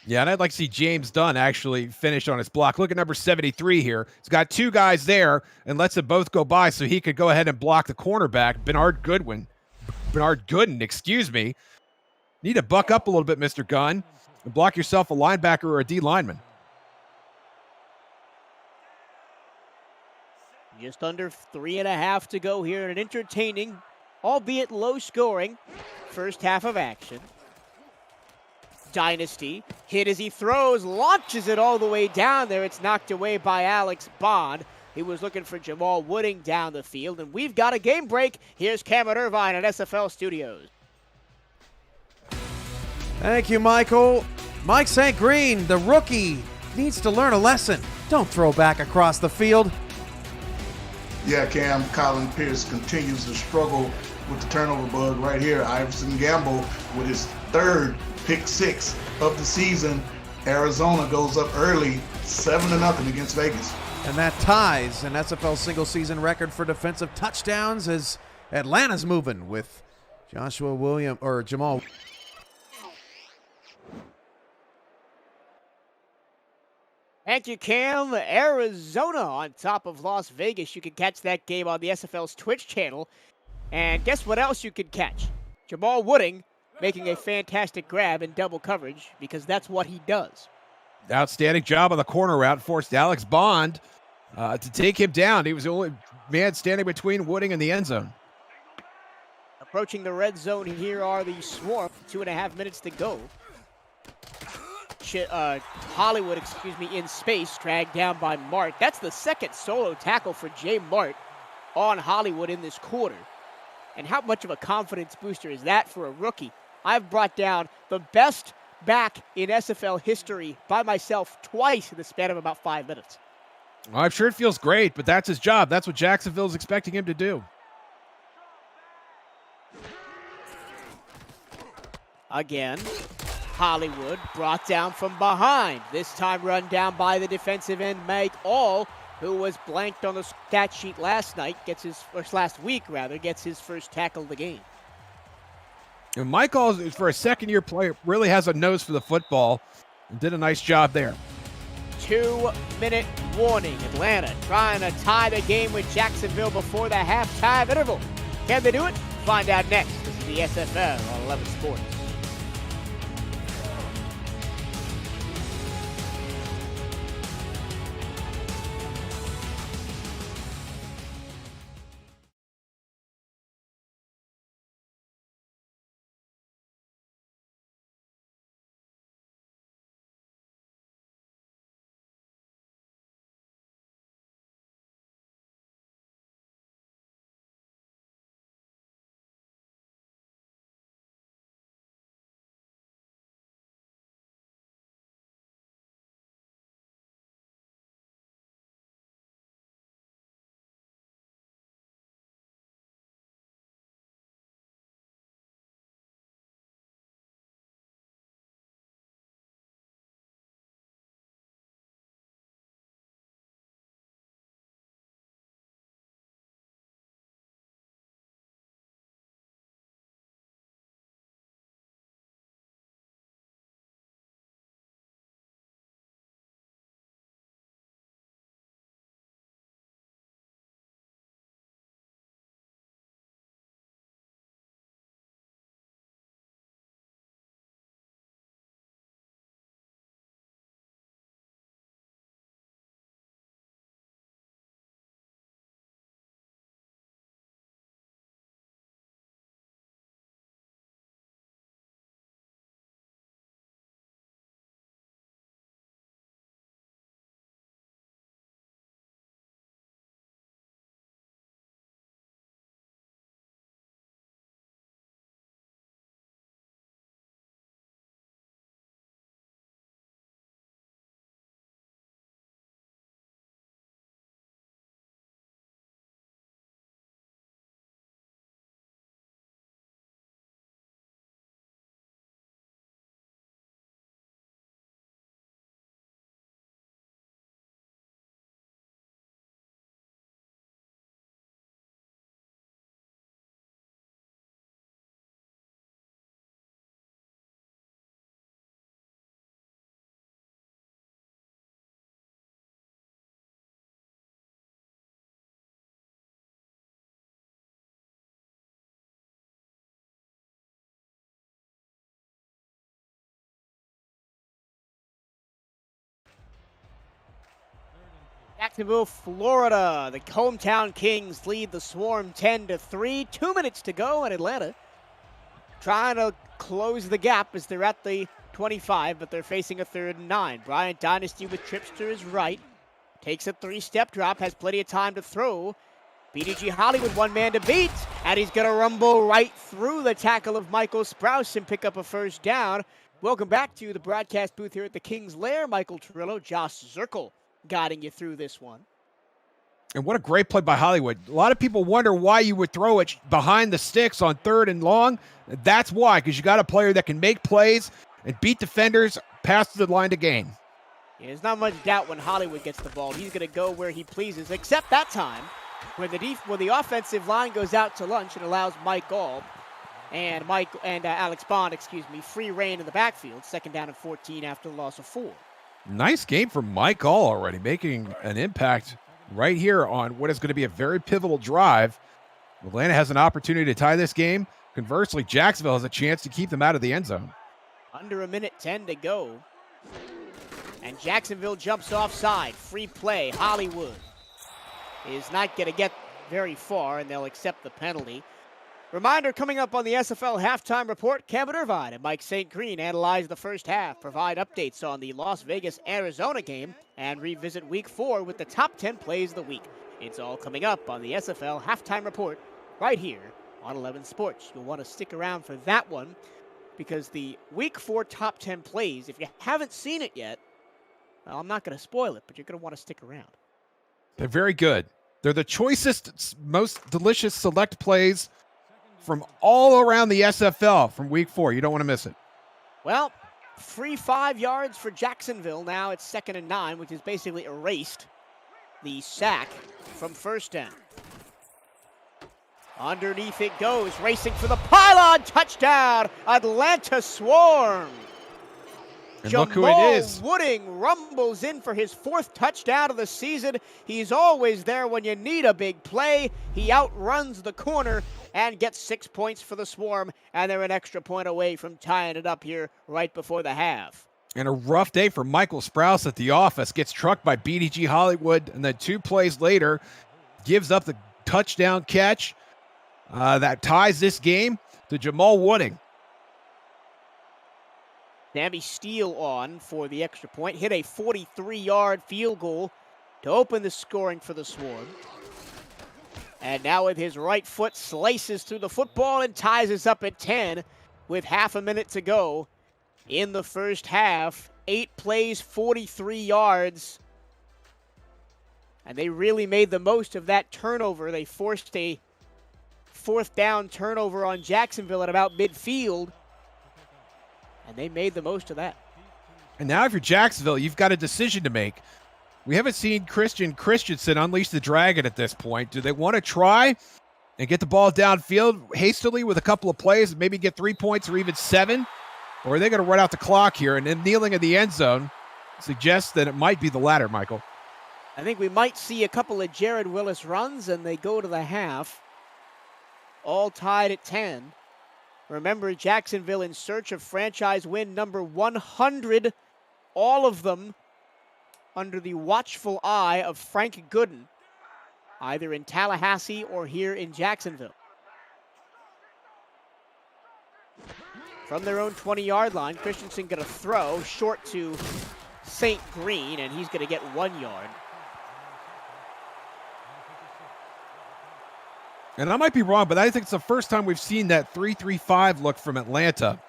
Yeah, and I'd like to see James Dunn actually finish on his block. Look at number 73 here. He's got 2 guys there and lets them both go by so he could go ahead and block the cornerback, Bernard Gooden, excuse me. Need to buck up a little bit, Mr. Gunn, and block yourself a linebacker or a D lineman. Just under 3.5 to go here in an entertaining, albeit low-scoring, first half of action. Dynasty, hit as he throws, launches it all the way down there. It's knocked away by Alex Bond. He was looking for Jamal Wooding down the field, and we've got a game break. Here's Cameron Irvine at SFL Studios. Thank you, Michael. Mike St. Green, the rookie, needs to learn a lesson. Don't throw back across the field. Yeah, Cam, Colin Pierce continues to struggle with the turnover bug right here. Iverson Gamble with his 3rd pick 6 of the season. Arizona goes up early, 7-0 against Vegas. And that ties an SFL single-season record for defensive touchdowns as Atlanta's moving with Jamal. Thank you, Cam. Arizona on top of Las Vegas. You can catch that game on the SFL's Twitch channel. And guess what else you can catch? Jamal Wooding making a fantastic grab in double coverage, because that's what he does. Outstanding job on the corner route. Forced Alex Bond to take him down. He was the only man standing between Wooding and the end zone. Approaching the red zone here are the Swarm. 2.5 minutes to go. Hollywood, in space, dragged down by Mart. That's the 2nd solo tackle for Jay Mart on Hollywood in this quarter. And how much of a confidence booster is that for a rookie? I've brought down the best back in SFL history by myself twice in the span of about 5 minutes. Well, I'm sure it feels great, but that's his job. That's what Jacksonville is expecting him to do. Again, Hollywood brought down from behind. This time run down by the defensive end, Mike All, who was blanked on the stat sheet last week, gets his first tackle of the game. And Mike All, for a second-year player, really has a nose for the football and did a nice job there. 2-minute warning. Atlanta trying to tie the game with Jacksonville before the halftime interval. Can they do it? Find out next. This is the SFL on 11 Sports. Jacksonville, Florida. The hometown Kings lead the Swarm 10-3. 2 minutes to go, and Atlanta trying to close the gap as they're at the 25, but they're facing a 3rd and 9. Bryant Dynasty with trips to his right. Takes a 3-step drop, has plenty of time to throw. BDG Hollywood, one man to beat, and he's going to rumble right through the tackle of Michael Sprouse and pick up a 1st down. Welcome back to the broadcast booth here at the Kings Lair. Michael Torillo, Josh Zirkle guiding you through this one. And what a great play by Hollywood. A lot of people wonder why you would throw it behind the sticks on 3rd and long. That's why, because you got a player that can make plays and beat defenders past the line to gain. Yeah, there's not much doubt when Hollywood gets the ball. He's going to go where he pleases, except that time when the offensive line goes out to lunch and allows Mike Gall and Alex Bond, free reign in the backfield. 2nd down and 14 after the loss of 4. Nice game from Mike Gall already, making an impact right here on what is going to be a very pivotal drive. Atlanta has an opportunity to tie this game. Conversely, Jacksonville has a chance to keep them out of the end zone. Under 1:10 to go. And Jacksonville jumps offside. Free play. Hollywood is not going to get very far, and they'll accept the penalty. Reminder coming up on the SFL Halftime Report, Cameron Irvine and Mike St. Green analyze the first half, provide updates on the Las Vegas-Arizona game, and revisit Week 4 with the top 10 plays of the week. It's all coming up on the SFL Halftime Report right here on 11 Sports. You'll want to stick around for that one because the Week 4 top 10 plays, if you haven't seen it yet, well, I'm not going to spoil it, but you're going to want to stick around. They're very good. They're the choicest, most delicious select plays from all around the SFL from Week 4. You don't want to miss it. Well, free 5 yards for Jacksonville. Now it's 2nd and 9, which has basically erased the sack from 1st down. Underneath it goes, racing for the pylon. Touchdown, Atlanta Swarm. And Jamal look who it is. Wooding rumbles in for his 4th touchdown of the season. He's always there when you need a big play. He outruns the corner and gets 6 points for the Swarm, and they're an extra point away from tying it up here right before the half. And a rough day for Michael Sprouse at the office. Gets trucked by BDG Hollywood, and then 2 plays later gives up the touchdown catch that ties this game to Jamal Wooding. Sammy Steele on for the extra point. Hit a 43-yard field goal to open the scoring for the Swarm. And now with his right foot slices through the football and ties us up at 10 with half a minute to go in the first half. 8 plays, 43 yards. And they really made the most of that turnover. They forced a 4th down turnover on Jacksonville at about midfield. And they made the most of that. And now if you're Jacksonville, you've got a decision to make. We haven't seen Christensen unleash the dragon at this point. Do they want to try and get the ball downfield hastily with a couple of plays and maybe get 3 points or even 7? Or are they going to run out the clock here? And then kneeling in the end zone suggests that it might be the latter, Michael. I think we might see a couple of Jared Willis runs, and they go to the half. All tied at 10. Remember, Jacksonville in search of franchise win number 100. All of them under the watchful eye of Frank Gooden, either in Tallahassee or here in Jacksonville. From their own 20-yard line, Christensen going to throw short to St. Green, and he's going to get 1 yard. And I might be wrong, but I think it's the first time we've seen that 3-3-5 look from Atlanta.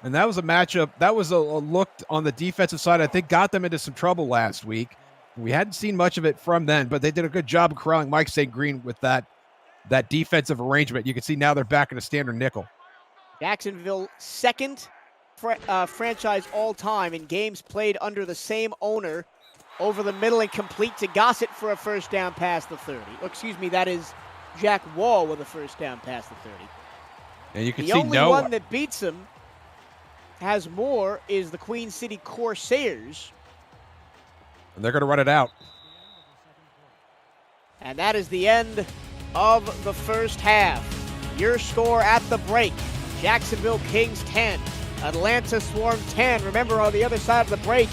And that was a matchup, that was a look on the defensive side I think got them into some trouble last week. We hadn't seen much of it from then, but they did a good job of corralling Mike St. Green with that defensive arrangement. You can see now they're back in a standard nickel. Jacksonville second franchise all-time in games played under the same owner. Over the middle and complete to Gossett for a 1st down past the 30. That is Jack Wall with a 1st down past the 30. And you can the see only one that beats him has more is the Queen City Corsairs. And they're going to run it out. And that is the end of the first half. Your score at the break, Jacksonville Kings 10, Atlanta Swarm 10. Remember, on the other side of the break,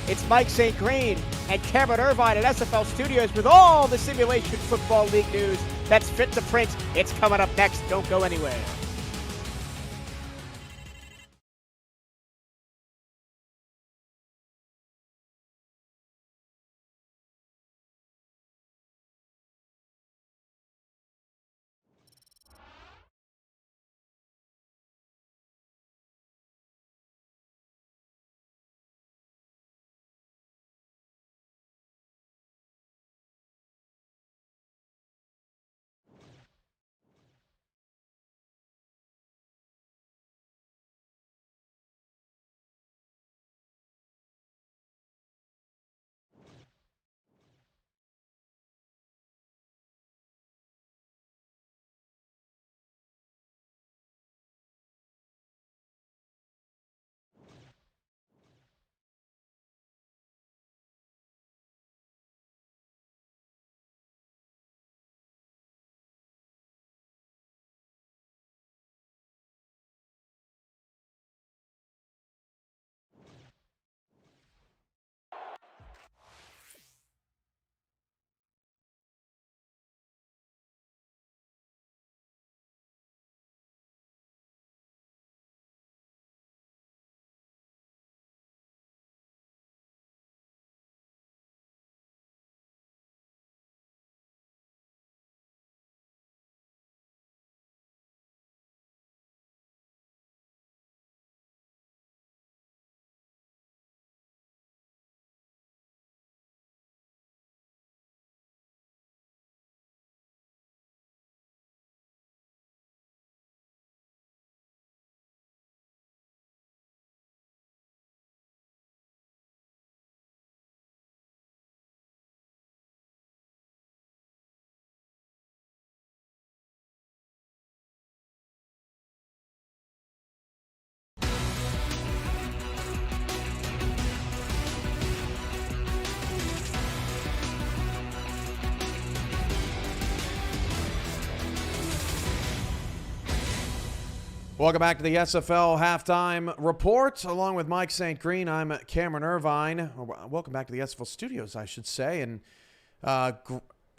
it's Mike St. Green and Cameron Irvine at SFL Studios with all the Simulation Football League news that's fit to print. It's coming up next. Don't go anywhere. Welcome back to the SFL Halftime Report. Along with Mike St. Green, I'm Cameron Irvine. Welcome back to the SFL Studios, I should say. And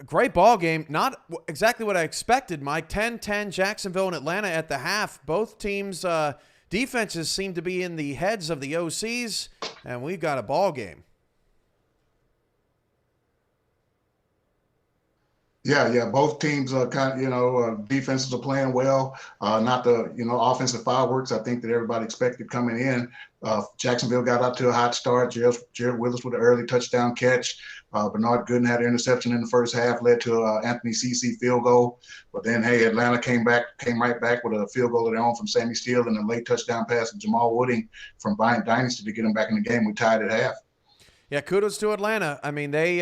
great ball game. Not exactly what I expected, Mike. 10-10 Jacksonville and Atlanta at the half. Both teams' defenses seem to be in the heads of the OCs, and we've got a ball game. Yeah. Both teams are defenses are playing well. Not the, offensive fireworks I think that everybody expected coming in. Jacksonville got out to a hot start. Jared Willis with an early touchdown catch. Bernard Gooden had an interception in the first half, led to Anthony Cece field goal. But then, Atlanta came right back with a field goal of their own from Sammy Steele and a late touchdown pass to Jamal Wooding from Bryant Dynasty to get them back in the game. We tied at half. Yeah, kudos to Atlanta. I mean, they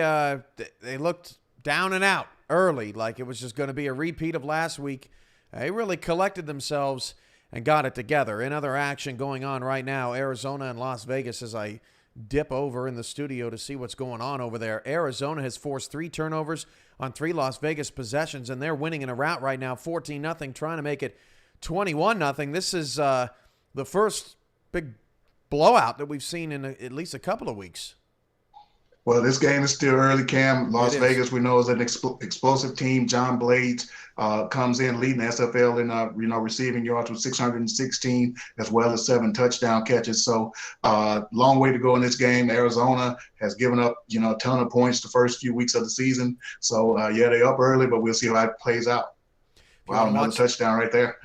looked down and out early, like it was just going to be a repeat of last week. They really collected themselves and got it together. In other action going on right now, Arizona and Las Vegas, as I dip over in the studio to see what's going on over there. Arizona has forced 3 turnovers on 3 Las Vegas possessions, and they're winning in a rout right now, 14-0, trying to make it 21-0. This is the first big blowout that we've seen in at least a couple of weeks. Well, this game is still early, Cam. Las Vegas, we know, is an explosive team. John Blades comes in leading the SFL in receiving yards with 616, as well as 7 touchdown catches. So, long way to go in this game. Arizona has given up, a ton of points the first few weeks of the season. So, they're up early, but we'll see how it plays out. Wow, another touchdown right there.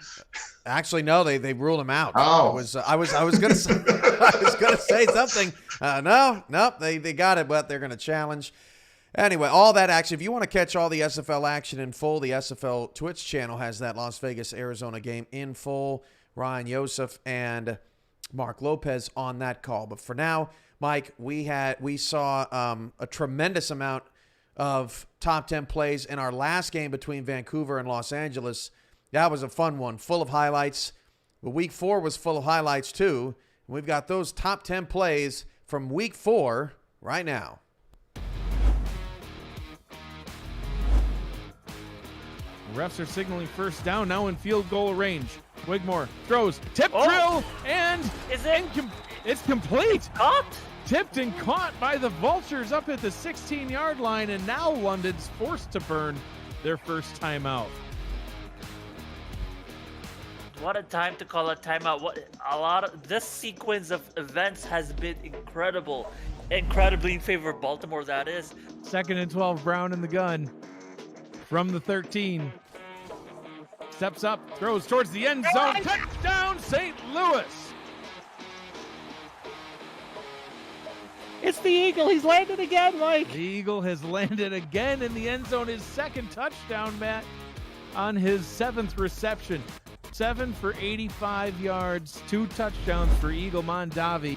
Actually, no, they ruled him out. Oh, I was gonna say, I was gonna say something. No, they got it, but they're gonna challenge. Anyway, all that action. If you want to catch all the SFL action in full, the SFL Twitch channel has that Las Vegas Arizona game in full. Ryan Yosef and Mark Lopez on that call. But for now, Mike, we saw a tremendous amount of top 10 plays in our last game between Vancouver and Los Angeles. That was a fun one, full of highlights. But week 4 was full of highlights too. And we've got those top 10 plays from week 4 right now. Refs are signaling first down, now in field goal range. Wigmore throws, tip drill, and Is it? it's complete. Caught? tipped and caught by the Vultures up at the 16-yard line, and now London's forced to burn their first timeout. What a time to call a timeout. This sequence of events has been incredible. Incredibly in favor of Baltimore, that is. 2nd and 12, Brown in the gun. From the 13. Steps up, throws towards the end zone. Touchdown, St. Louis. It's the Eagle. He's landed again, Mike. The Eagle has landed again in the end zone. His second touchdown, Matt, on his 7th reception. 7 for 85 yards, 2 touchdowns for Eagle Mondavi.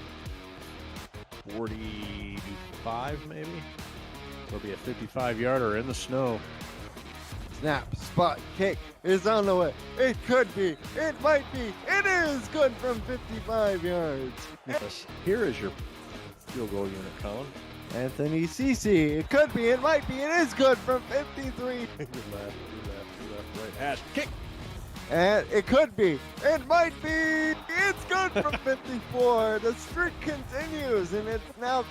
45 maybe? It'll be a 55-yarder in the snow. Snap, spot, kick is on the way. It could be, it might be, it is good from 55 yards. Yes. Here is your field goal unit, Colin. Anthony Cece, it could be, it might be, it is good from 53. Good left, right. Ash, kick. And it could be, it might be, it's good from 54. The streak continues, and it's now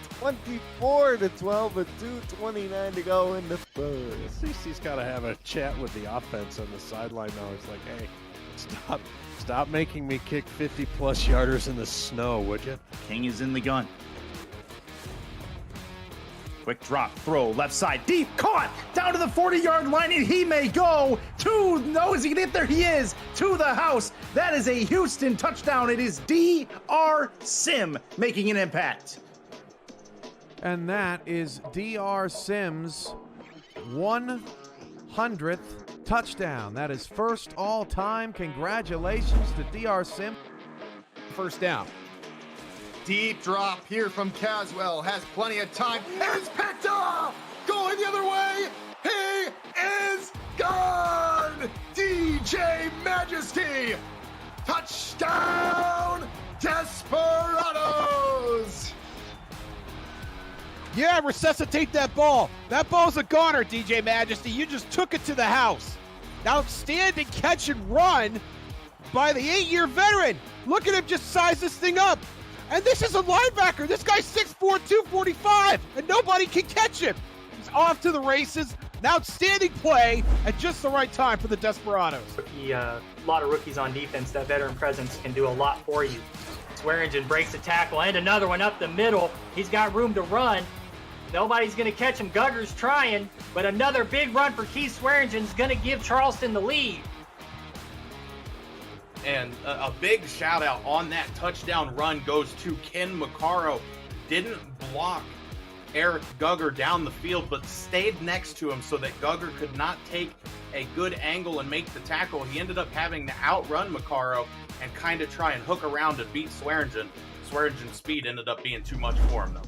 24-12 with 2:29 to go in the first. CC's got to have a chat with the offense on the sideline now. It's like, hey, stop making me kick 50-plus yarders in the snow, would you? King is in the gun. Quick drop, throw, left side, deep, caught, down to the 40-yard line, and he may go to, no, is he gonna get there? He is, to the house. That is a Houston touchdown. It is DR Sim making an impact. And that is DR Sim's 100th touchdown. That is first all time. Congratulations to DR Sim. First down. Deep drop here from Caswell. Has plenty of time. It's picked off! Going the other way. He is gone! DJ Majesty! Touchdown! Desperados! Yeah, resuscitate that ball. That ball's a goner, DJ Majesty. You just took it to the house. Outstanding catch and run by the 8-year veteran. Look at him just size this thing up. And this is a linebacker. This guy's 6'4", 245, and nobody can catch him. He's off to the races. An outstanding play at just the right time for the Desperados. A lot of rookies on defense. That veteran presence can do a lot for you. Swearingen breaks a tackle and another one up the middle. He's got room to run. Nobody's going to catch him. Gugger's trying, but another big run for Keith Swearingen's going to give Charleston the lead. And a big shout out on that touchdown run goes to Ken Macaro. Didn't block Eric Gugger down the field, but stayed next to him so that Gugger could not take a good angle and make the tackle. He ended up having to outrun Macaro and kind of try and hook around to beat Swearingen. Swearingen's speed ended up being too much for him, though.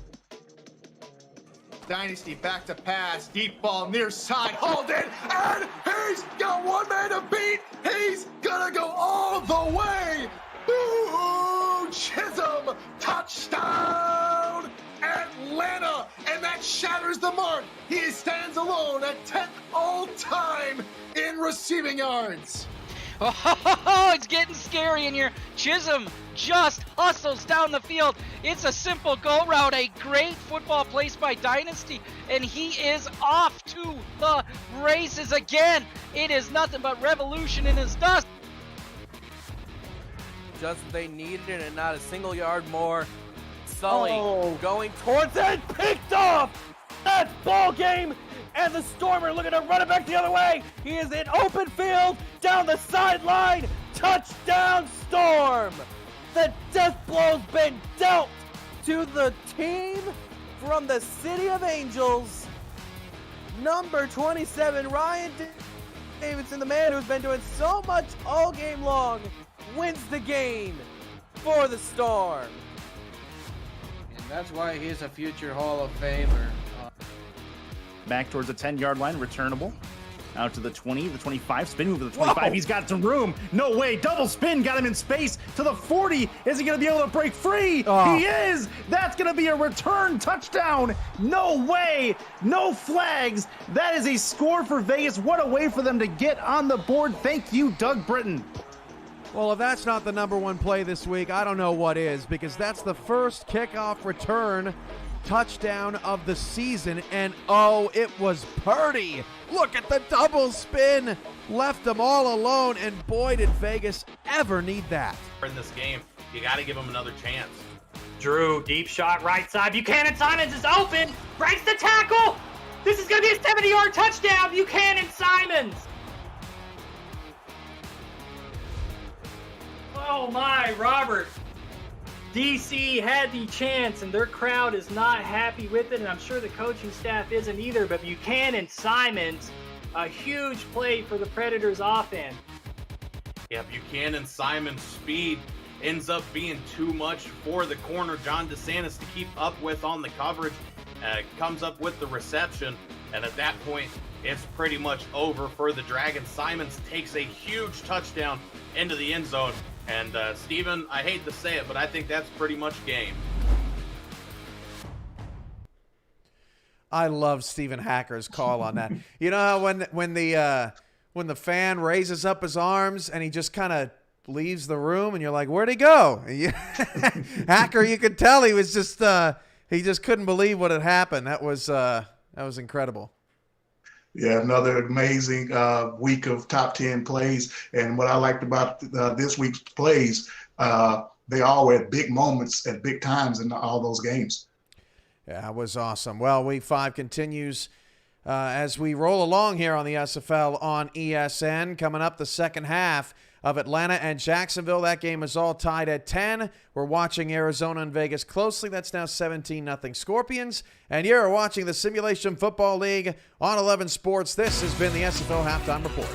Dynasty back to pass, deep ball near side, hauled in, and he's got one man to beat. He's gonna go all the way. Boo! Chisholm, touchdown, Atlanta, and that shatters the mark. He stands alone at 10th all time in receiving yards. Oh, it's getting scary in here. Chisholm just hustles down the field. It's a simple go route, a great football place by Dynasty, and he is off to the races again. It is nothing but revolution in his dust. Just what they needed and not a single yard more. Sully going towards it, picked off. That's ball game. And the Stormer looking to run it back the other way. He is in open field, down the sideline. Touchdown, Storm. The death blow's been dealt to the team from the City of Angels. Number 27, Ryan Davidson, the man who's been doing so much all game long, wins the game for the Storm. And that's why he's a future Hall of Famer. Back towards the 10-yard line, returnable. Out to the 20, the 25, spin move to the 25. Whoa. He's got some room. No way. Double spin, got him in space to the 40. Is he going to be able to break free? Oh. He is. That's going to be a return touchdown. No way. No flags. That is a score for Vegas. What a way for them to get on the board. Thank you, Doug Britton. Well, if that's not the number one play this week, I don't know what is, because that's the first kickoff return touchdown of the season, and oh, it was Purdy. Look at the double spin. Left them all alone, and boy, did Vegas ever need that. In this game, you got to give them another chance. Drew, deep shot right side. Buchanan Simons is open. Breaks the tackle. This is going to be a 70-yard touchdown. Buchanan Simons. Oh my, Robert. DC had the chance, and their crowd is not happy with it, and I'm sure the coaching staff isn't either, but Buchanan Simons, a huge play for the Predators offense. Yeah, Buchanan Simon's speed ends up being too much for the corner, John DeSantis, to keep up with on the coverage. Comes up with the reception, and at that point, it's pretty much over for the Dragons. Simons takes a huge touchdown into the end zone. And Steven, I hate to say it, but I think that's pretty much game. I love Stephen Hacker's call on that. You know how when the fan raises up his arms and he just kind of leaves the room, and you're like, where'd he go? Hacker, you could tell he was just he just couldn't believe what had happened. That was incredible. Yeah, another amazing week of top 10 plays. And what I liked about this week's plays, they all were at big moments at big times in all those games. Yeah, it was awesome. Well, week 5 continues as we roll along here on the SFL on ESN. Coming up the second half of Atlanta and Jacksonville. That game is all tied at 10. We're watching Arizona and Vegas closely. That's now 17-0 Scorpions. And you're watching the Simulation Football League on 11 Sports. This has been the SFL Halftime Report.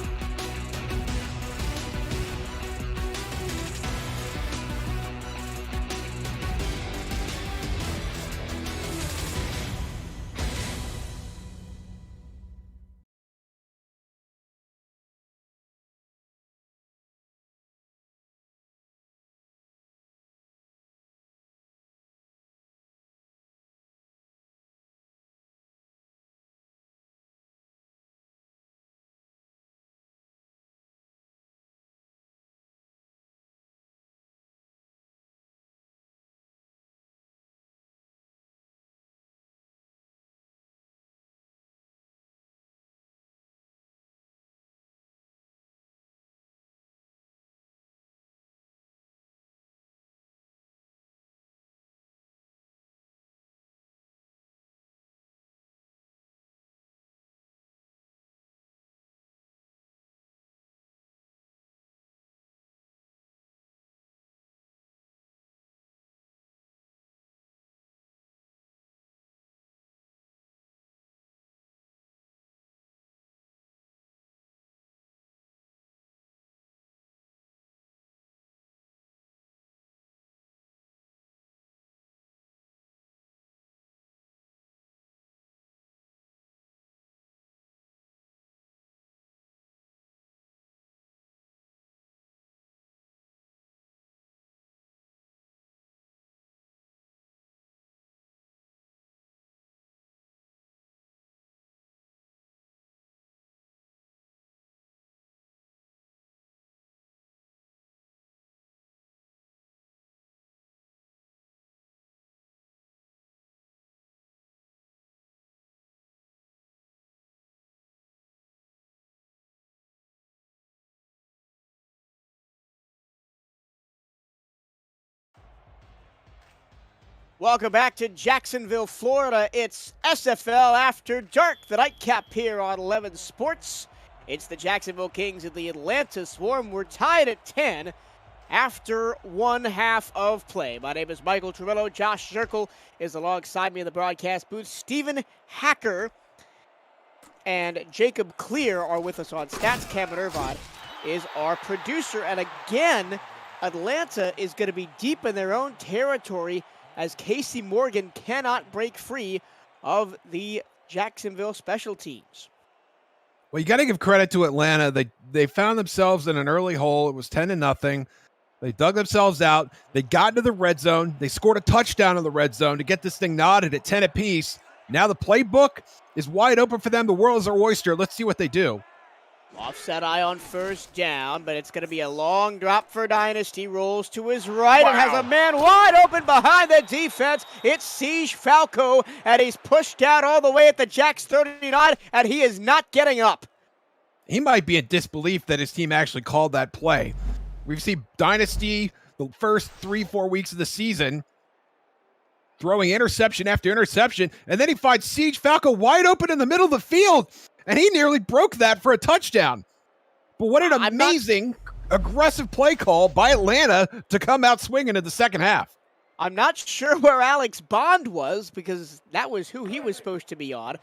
Welcome back to Jacksonville, Florida. It's SFL After Dark, the nightcap here on 11 Sports. It's the Jacksonville Kings and the Atlanta Swarm. We're tied at 10 after one half of play. My name is Michael Tremello. Josh Zirkle is alongside me in the broadcast booth. Stephen Hacker and Jacob Clear are with us on stats. Cameron Irvine is our producer. And again, Atlanta is going to be deep in their own territory as Casey Morgan cannot break free of the Jacksonville special teams. Well, you got to give credit to Atlanta. They found themselves in an early hole. It was 10-0. They dug themselves out. They got into the red zone. They scored a touchdown in the red zone to get this thing knotted at 10 apiece. Now the playbook is wide open for them. The world is their oyster. Let's see what they do. Offset eye on first down, but it's going to be a long drop for Dynasty. Rolls to his right and has a man wide open behind the defense. It's Siege Falco, and he's pushed out all the way at the Jacks 39, and he is not getting up. He might be in disbelief that his team actually called that play. We've seen Dynasty the first 3-4 weeks of the season throwing interception after interception, and then he finds Siege Falco wide open in the middle of the field, and he nearly broke that for a touchdown. But what an amazing, aggressive play call by Atlanta to come out swinging in the second half. I'm not sure where Alex Bond was, because that was who he was supposed to be on.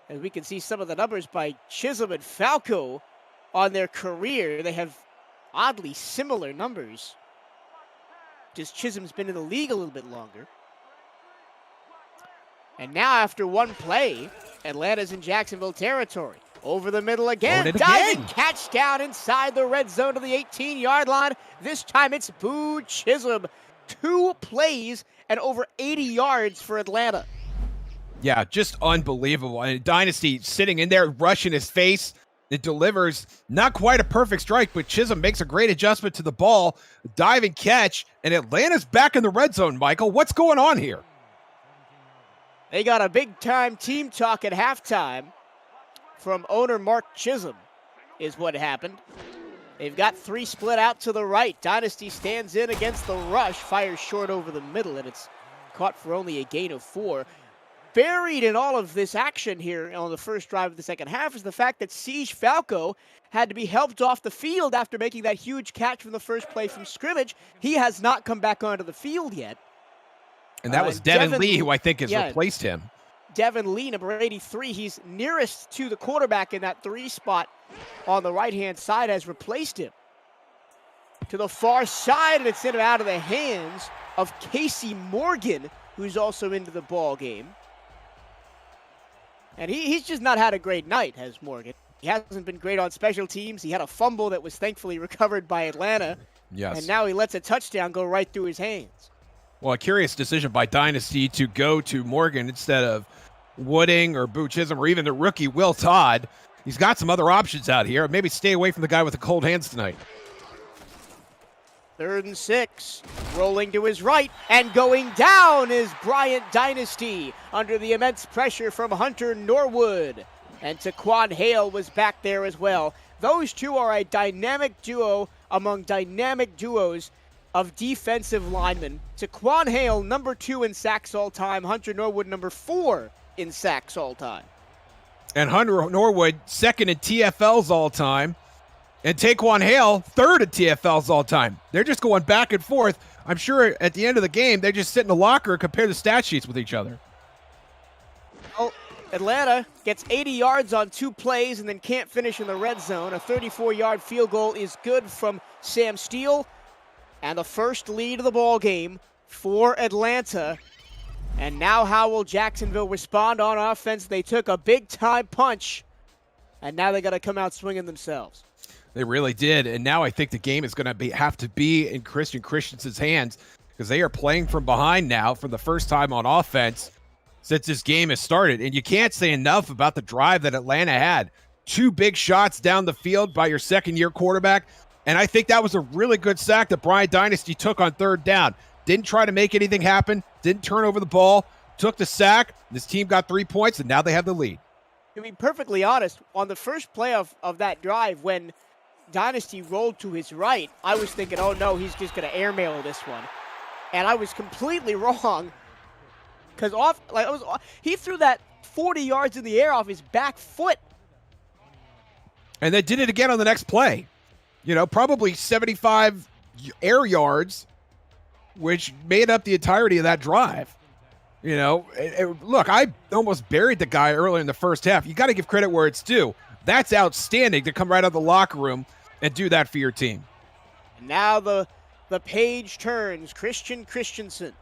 As we can see some of the numbers by Chisholm and Falco on their career, they have oddly similar numbers. Just Chisholm's been in the league a little bit longer. And now after one play, Atlanta's in Jacksonville territory. Over the middle again. Diving catch down inside the red zone to the 18-yard line. This time it's Boo Chisholm. 2 plays and over 80 yards for Atlanta. Yeah, just unbelievable. And Dynasty sitting in there, rushing his face. It delivers not quite a perfect strike, but Chisholm makes a great adjustment to the ball. Diving catch, and Atlanta's back in the red zone, Michael. What's going on here? They got a big-time team talk at halftime from owner Mark Chisholm is what happened. They've got 3 split out to the right. Dynasty stands in against the rush, fires short over the middle, and it's caught for only a gain of 4. Buried in all of this action here on the first drive of the second half is the fact that Siege Falco had to be helped off the field after making that huge catch from the first play from scrimmage. He has not come back onto the field yet. And that was Devin Lee, who I think has replaced him. Devin Lee, number 83, he's nearest to the quarterback in that 3 spot on the right-hand side, has replaced him. To the far side, and it's in and out of the hands of Casey Morgan, who's also into the ball game. And he's just not had a great night, has Morgan. He hasn't been great on special teams. He had a fumble that was thankfully recovered by Atlanta. Yes. And now he lets a touchdown go right through his hands. Well, a curious decision by Dynasty to go to Morgan instead of Wooding or Boo Chisholm or even the rookie Will Todd. He's got some other options out here. Maybe stay away from the guy with the cold hands tonight. 3rd and 6. Rolling to his right and going down is Bryant Dynasty under the immense pressure from Hunter Norwood. And Taquan Hale was back there as well. Those two are a dynamic duo among dynamic duos of defensive linemen. Taquan Hale, number 2 in sacks all time. Hunter Norwood, number 4 in sacks all time. And Hunter Norwood, 2nd in TFLs all time. And Taquan Hale, 3rd in TFLs all time. They're just going back and forth. I'm sure at the end of the game, they just sit in the locker and compare the stat sheets with each other. Well, Atlanta gets 80 yards on 2 plays and then can't finish in the red zone. A 34-yard field goal is good from Sam Steele. And the first lead of the ball game for Atlanta. And now how will Jacksonville respond on offense? They took a big-time punch, and now they got to come out swinging themselves. They really did, and now I think the game is going to have to be in Christian Christensen's hands because they are playing from behind now for the first time on offense since this game has started. And you can't say enough about the drive that Atlanta had. 2 big shots down the field by your second-year quarterback. And I think that was a really good sack that Bryant Dynasty took on 3rd down. Didn't try to make anything happen. Didn't turn over the ball. Took the sack. This team got 3 points, and now they have the lead. To be perfectly honest, on the first play of that drive, when Dynasty rolled to his right, I was thinking, oh no, he's just going to airmail this one. And I was completely wrong. Because he threw that 40 yards in the air off his back foot. And they did it again on the next play. You know, probably 75 air yards, which made up the entirety of that drive. You know, look, I almost buried the guy earlier in the first half. You got to give credit where it's due. That's outstanding to come right out of the locker room and do that for your team. And now the page turns. Christian Christensen,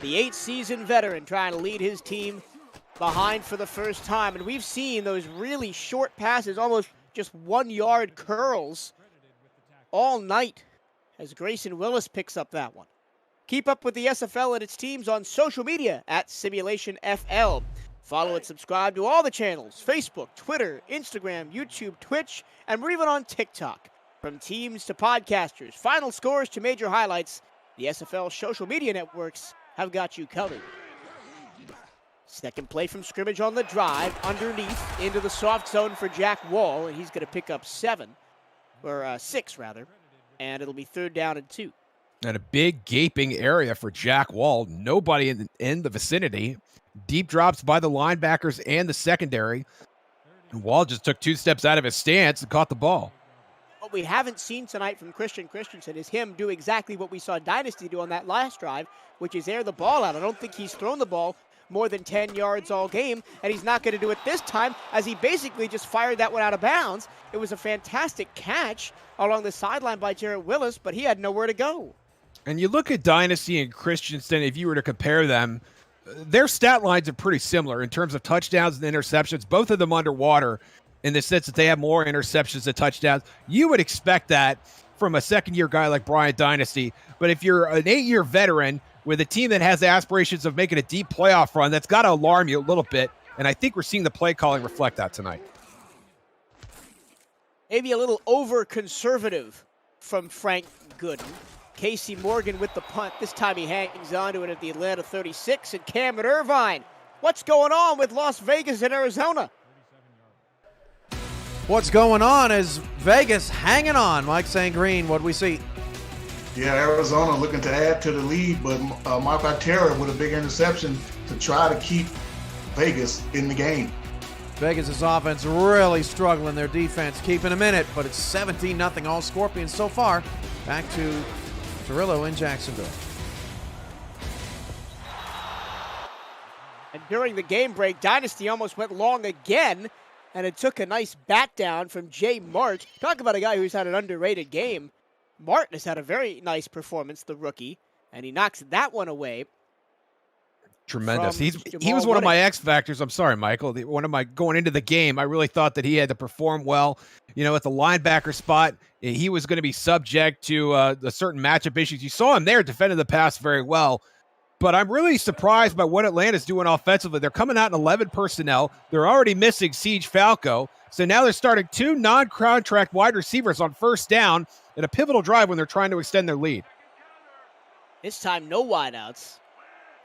the 8th-season veteran, trying to lead his team behind for the first time. And we've seen those really short passes, almost just 1-yard curls all night as Grayson Willis picks up that one. Keep up with the SFL and its teams on social media at Simulationfl. Follow and subscribe to all the channels, Facebook, Twitter, Instagram, YouTube, Twitch, and we're even on TikTok. From teams to podcasters, final scores to major highlights, the SFL social media networks have got you covered. Second play from scrimmage on the drive, underneath, into the soft zone for Jack Wall, and he's going to pick up 6, and it'll be 3rd down and 2. And a big gaping area for Jack Wall. Nobody in the vicinity. Deep drops by the linebackers and the secondary. And Wall just took 2 steps out of his stance and caught the ball. What we haven't seen tonight from Christian Christensen is him do exactly what we saw Dynasty do on that last drive, which is air the ball out. I don't think he's thrown the ball more than 10 yards all game, and he's not going to do it this time, as he basically just fired that one out of bounds. It was a fantastic catch along the sideline by Jarrett Willis, but he had nowhere to go. And you look at Dynasty and Christensen, if you were to compare them, their stat lines are pretty similar in terms of touchdowns and interceptions, both of them underwater in the sense that they have more interceptions than touchdowns. You would expect that from a second-year guy like Brian Dynasty, but if you're an 8-year veteran with a team that has the aspirations of making a deep playoff run, that's got to alarm you a little bit, and I think we're seeing the play calling reflect that tonight. Maybe a little over-conservative from Frank Gooden. Casey Morgan with the punt. This time he hangs on to it at the Atlanta 36. And Cameron Irvine. What's going on with Las Vegas and Arizona? What's going on is Vegas hanging on. Mike St. Green, what do we see? Yeah, Arizona looking to add to the lead, but Mark Terra with a big interception to try to keep Vegas in the game. Vegas' offense really struggling. Their defense keeping them in it, but it's 17-0 all Scorpions so far. Back to Cirillo in Jacksonville. And during the game break, Dynasty almost went long again, and it took a nice bat down from Jay Mart. Talk about a guy who's had an underrated game. Martin has had a very nice performance, the rookie, and he knocks that one away. Tremendous. He was one of my X factors. I'm sorry, Michael. One of my going into the game, I really thought that he had to perform well. You know, at the linebacker spot, he was going to be subject to the certain matchup issues. You saw him there defending the pass very well. But I'm really surprised by what Atlanta's doing offensively. They're coming out in 11 personnel. They're already missing Siege Falco. So now they're starting 2 non-contract wide receivers on first down in a pivotal drive when they're trying to extend their lead. This time, no wideouts.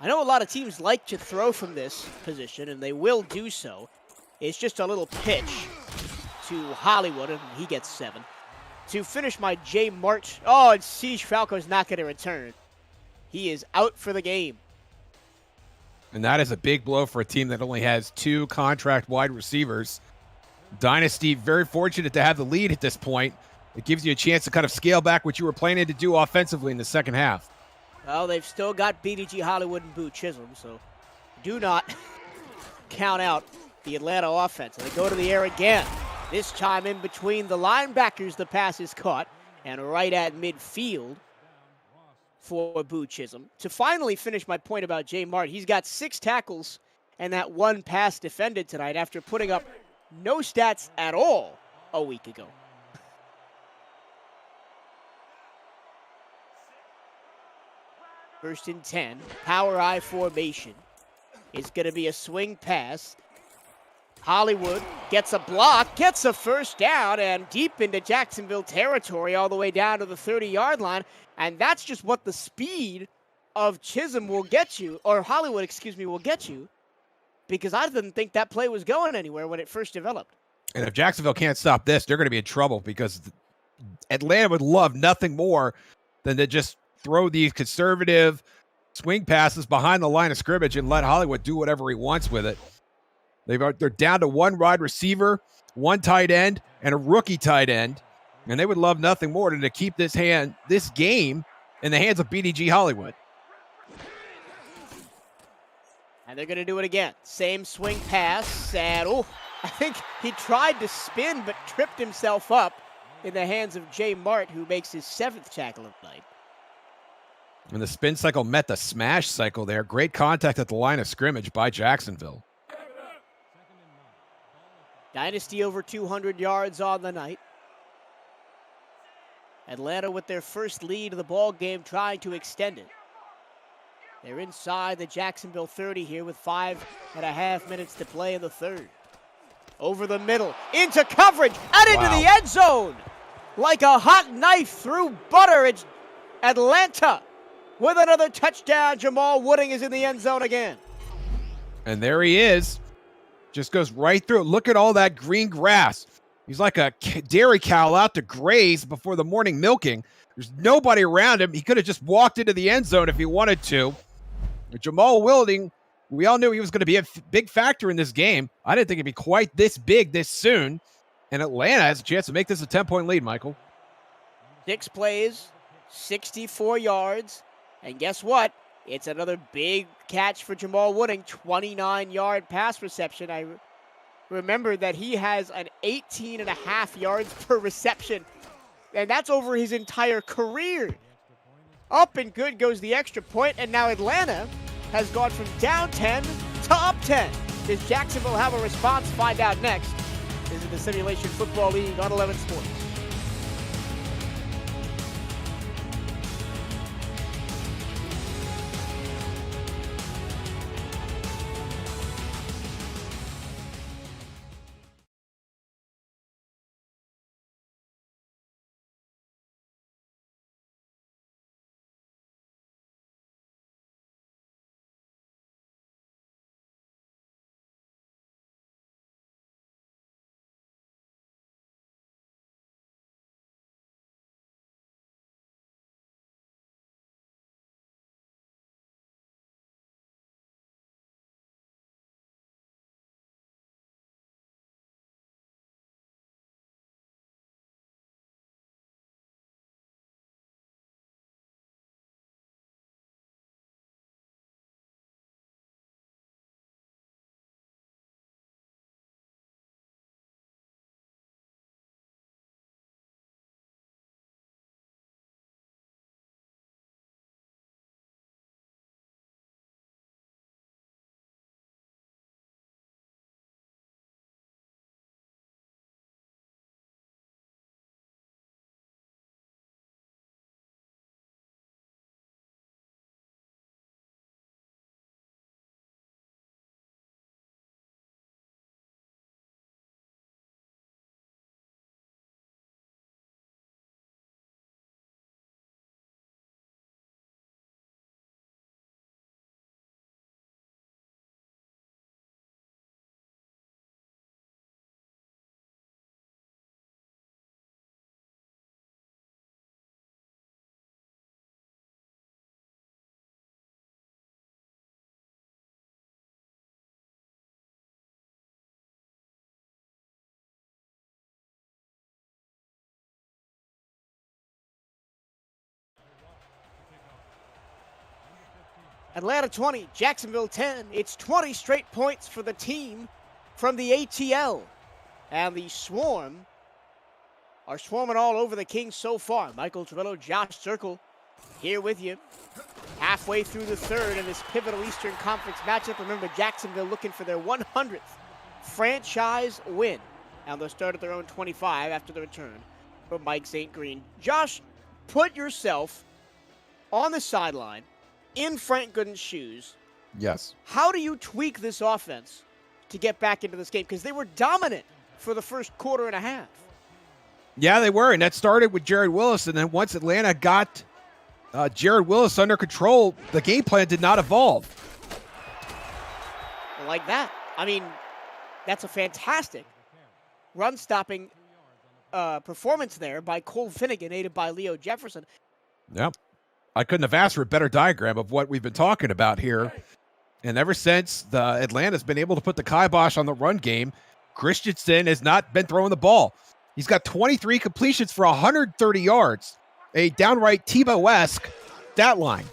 I know a lot of teams like to throw from this position, and they will do so. It's just a little pitch to Hollywood, and he gets 7. To finish my J. March. Oh, and Siege Falco's not going to return. He is out for the game. And that is a big blow for a team that only has 2 contract wide receivers. Dynasty, very fortunate to have the lead at this point. It gives you a chance to kind of scale back what you were planning to do offensively in the second half. Well, they've still got BDG Hollywood and Boo Chisholm, so do not count out the Atlanta offense. And they go to the air again. This time in between the linebackers, the pass is caught, and right at midfield for Boo Chisholm. To finally finish my point about Jay Mart, he's got 6 tackles and that 1 pass defended tonight after putting up no stats at all a week ago. First and 10, power I formation. It's going to be a swing pass. Hollywood gets a block, gets a first down, and deep into Jacksonville territory all the way down to the 30-yard line. And that's just what the speed of Chisholm will get you, or Hollywood, will get you, because I didn't think that play was going anywhere when it first developed. And if Jacksonville can't stop this, they're going to be in trouble, because Atlanta would love nothing more than to just throw these conservative swing passes behind the line of scrimmage and let Hollywood do whatever he wants with it. They're down to 1 wide receiver, 1 tight end, and a rookie tight end, and they would love nothing more than to keep this game in the hands of BDG Hollywood. And they're going to do it again. Same swing pass, and I think he tried to spin but tripped himself up in the hands of Jay Mart, who makes his 7th tackle of the night. And the spin cycle met the smash cycle there. Great contact at the line of scrimmage by Jacksonville. Dynasty over 200 yards on the night. Atlanta with their first lead of the ball game, trying to extend it. They're inside the Jacksonville 30 here with 5.5 minutes to play in the third. Over the middle, into coverage, and into the end zone. Like a hot knife through butter, it's Atlanta with another touchdown. Jamal Wooding is in the end zone again. And there he is. Just goes right through. Look at all that green grass. He's like a dairy cow out to graze before the morning milking. There's nobody around him. He could have just walked into the end zone if he wanted to. Jamal Wooding, we all knew he was going to be a big factor in this game. I didn't think it'd be quite this big this soon. And Atlanta has a chance to make this a 10-point lead, Michael. 6 plays, 64 yards. And guess what? It's another big catch for Jamal Wooding, 29-yard pass reception. I remember that he has an 18.5 yards per reception, and that's over his entire career. Up and good goes the extra point, and now Atlanta has gone from down 10 to up 10. Does Jacksonville have a response? Find out next. This is the Simulation Football League on 11 Sports. Atlanta 20, Jacksonville 10. It's 20 straight points for the team from the ATL. And the Swarm are swarming all over the Kings so far. Michael Travello, Josh Circle here with you. Halfway through the third in this pivotal Eastern Conference matchup. Remember, Jacksonville looking for their 100th franchise win. And they'll start at their own 25 after the return from Mike St. Green. Josh, put yourself on the sideline in Frank Gooden's shoes. Yes. How do you tweak this offense to get back into this game? Because they were dominant for the first quarter and a half. Yeah, they were, and that started with Jared Willis, and then once Atlanta got Jared Willis under control, the game plan did not evolve. Like that. I mean, that's a fantastic run-stopping performance there by Cole Finnegan, aided by Leo Jefferson. Yep. I couldn't have asked for a better diagram of what we've been talking about here. And ever since the Atlanta's been able to put the kibosh on the run game, Christensen has not been throwing the ball. He's got 23 completions for 130 yards, a downright Tebow-esque stat line.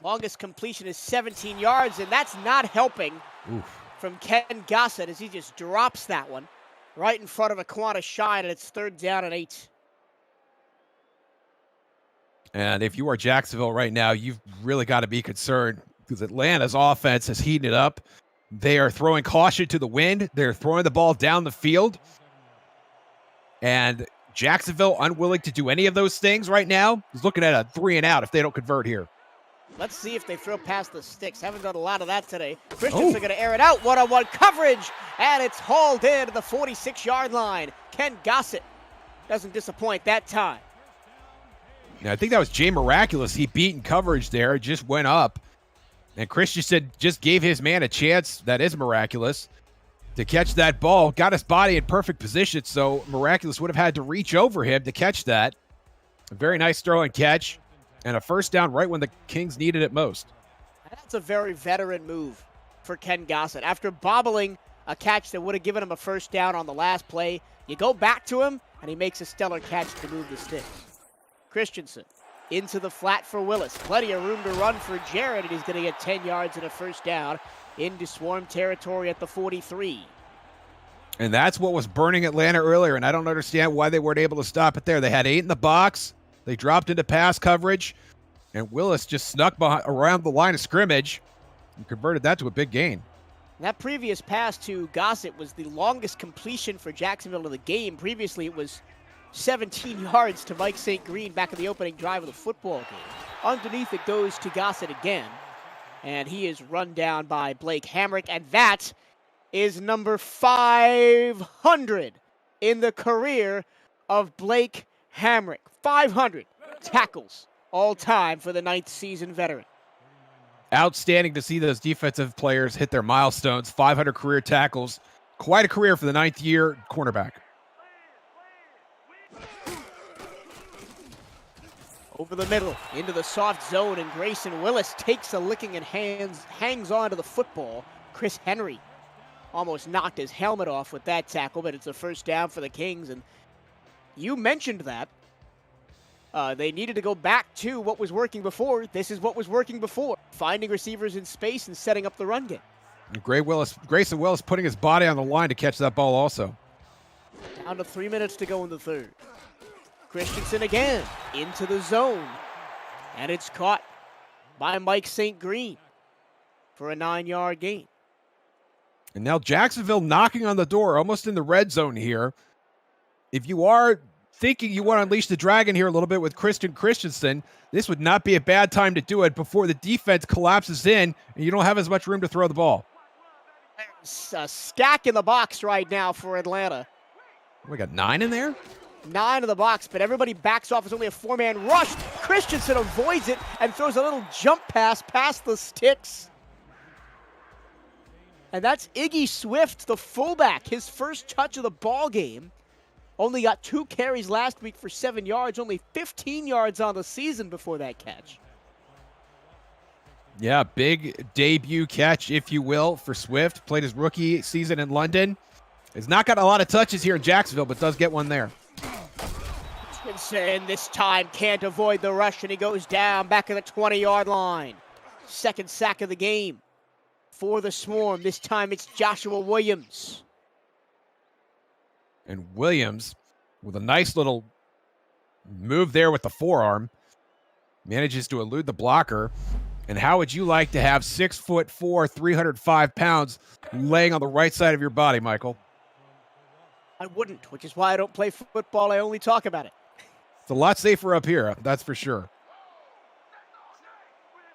Longest completion is 17 yards, and that's not helping from Ken Gossett as he just drops that one right in front of Aquana Shine, and it's 3rd down and 8. And if you are Jacksonville right now, you've really got to be concerned because Atlanta's offense has heated up. They are throwing caution to the wind. They're throwing the ball down the field. And Jacksonville, unwilling to do any of those things right now, is looking at a 3 and out if they don't convert here. Let's see if they throw past the sticks. Haven't done a lot of that today. Christians are going to air it out. One-on-one coverage, and it's hauled in to the 46-yard line. Ken Gossett doesn't disappoint that time. Yeah, I think that was Jay Miraculous. He beat in coverage there, just went up. And Christensen just gave his man a chance, that is Miraculous, to catch that ball. Got his body in perfect position, so Miraculous would have had to reach over him to catch that. A very nice throw and catch, and a first down right when the Kings needed it most. That's a very veteran move for Ken Gossett. After bobbling a catch that would have given him a first down on the last play, you go back to him, and he makes a stellar catch to move the sticks. Christensen into the flat for Willis. Plenty of room to run for Jared, and he's going to get 10 yards and a first down into swarm territory at the 43. And that's what was burning Atlanta earlier, and I don't understand why they weren't able to stop it there. They had 8 in the box. They dropped into pass coverage, and Willis just snuck around the line of scrimmage and converted that to a big gain. That previous pass to Gossett was the longest completion for Jacksonville in the game. Previously, it was 17 yards to Mike St. Green back in the opening drive of the football game. Underneath it goes to Gossett again, and he is run down by Blake Hamrick, and that is number 500 in the career of Blake Hamrick. 500 tackles all time for the 9th season veteran. Outstanding to see those defensive players hit their milestones. 500 career tackles. Quite a career for the 9th year cornerback. Over the middle, into the soft zone, and Grayson Willis takes a licking and hangs on to the football. Chris Henry almost knocked his helmet off with that tackle, but it's a first down for the Kings. And you mentioned that. They needed to go back to what was working before. This is what was working before. Finding receivers in space and setting up the run game. Grayson Willis putting his body on the line to catch that ball also. Down to 3 minutes to go in the third. Christensen again into the zone. And it's caught by Mike St. Green for a 9-yard gain. And now Jacksonville knocking on the door, almost in the red zone here. If you are thinking you want to unleash the dragon here a little bit with Christensen, this would not be a bad time to do it before the defense collapses in and you don't have as much room to throw the ball. There's a stack in the box right now for Atlanta. We got 9 in there? 9 in the box, but everybody backs off. It's only a 4-man rush. Christensen avoids it and throws a little jump pass past the sticks. And that's Iggy Swift, the fullback, his first touch of the ball game. Only got 2 carries last week for 7 yards, only 15 yards on the season before that catch. Yeah, big debut catch, if you will, for Swift. Played his rookie season in London. Has not got a lot of touches here in Jacksonville, but does get one there. Christensen this time can't avoid the rush, and he goes down back at the 20-yard line. Second sack of the game for the Swarm. This time it's Joshua Williams. And Williams, with a nice little move there with the forearm, manages to elude the blocker. And how would you like to have 6'4", 305 pounds laying on the right side of your body, Michael? I wouldn't, which is why I don't play football. I only talk about it. It's a lot safer up here, that's for sure.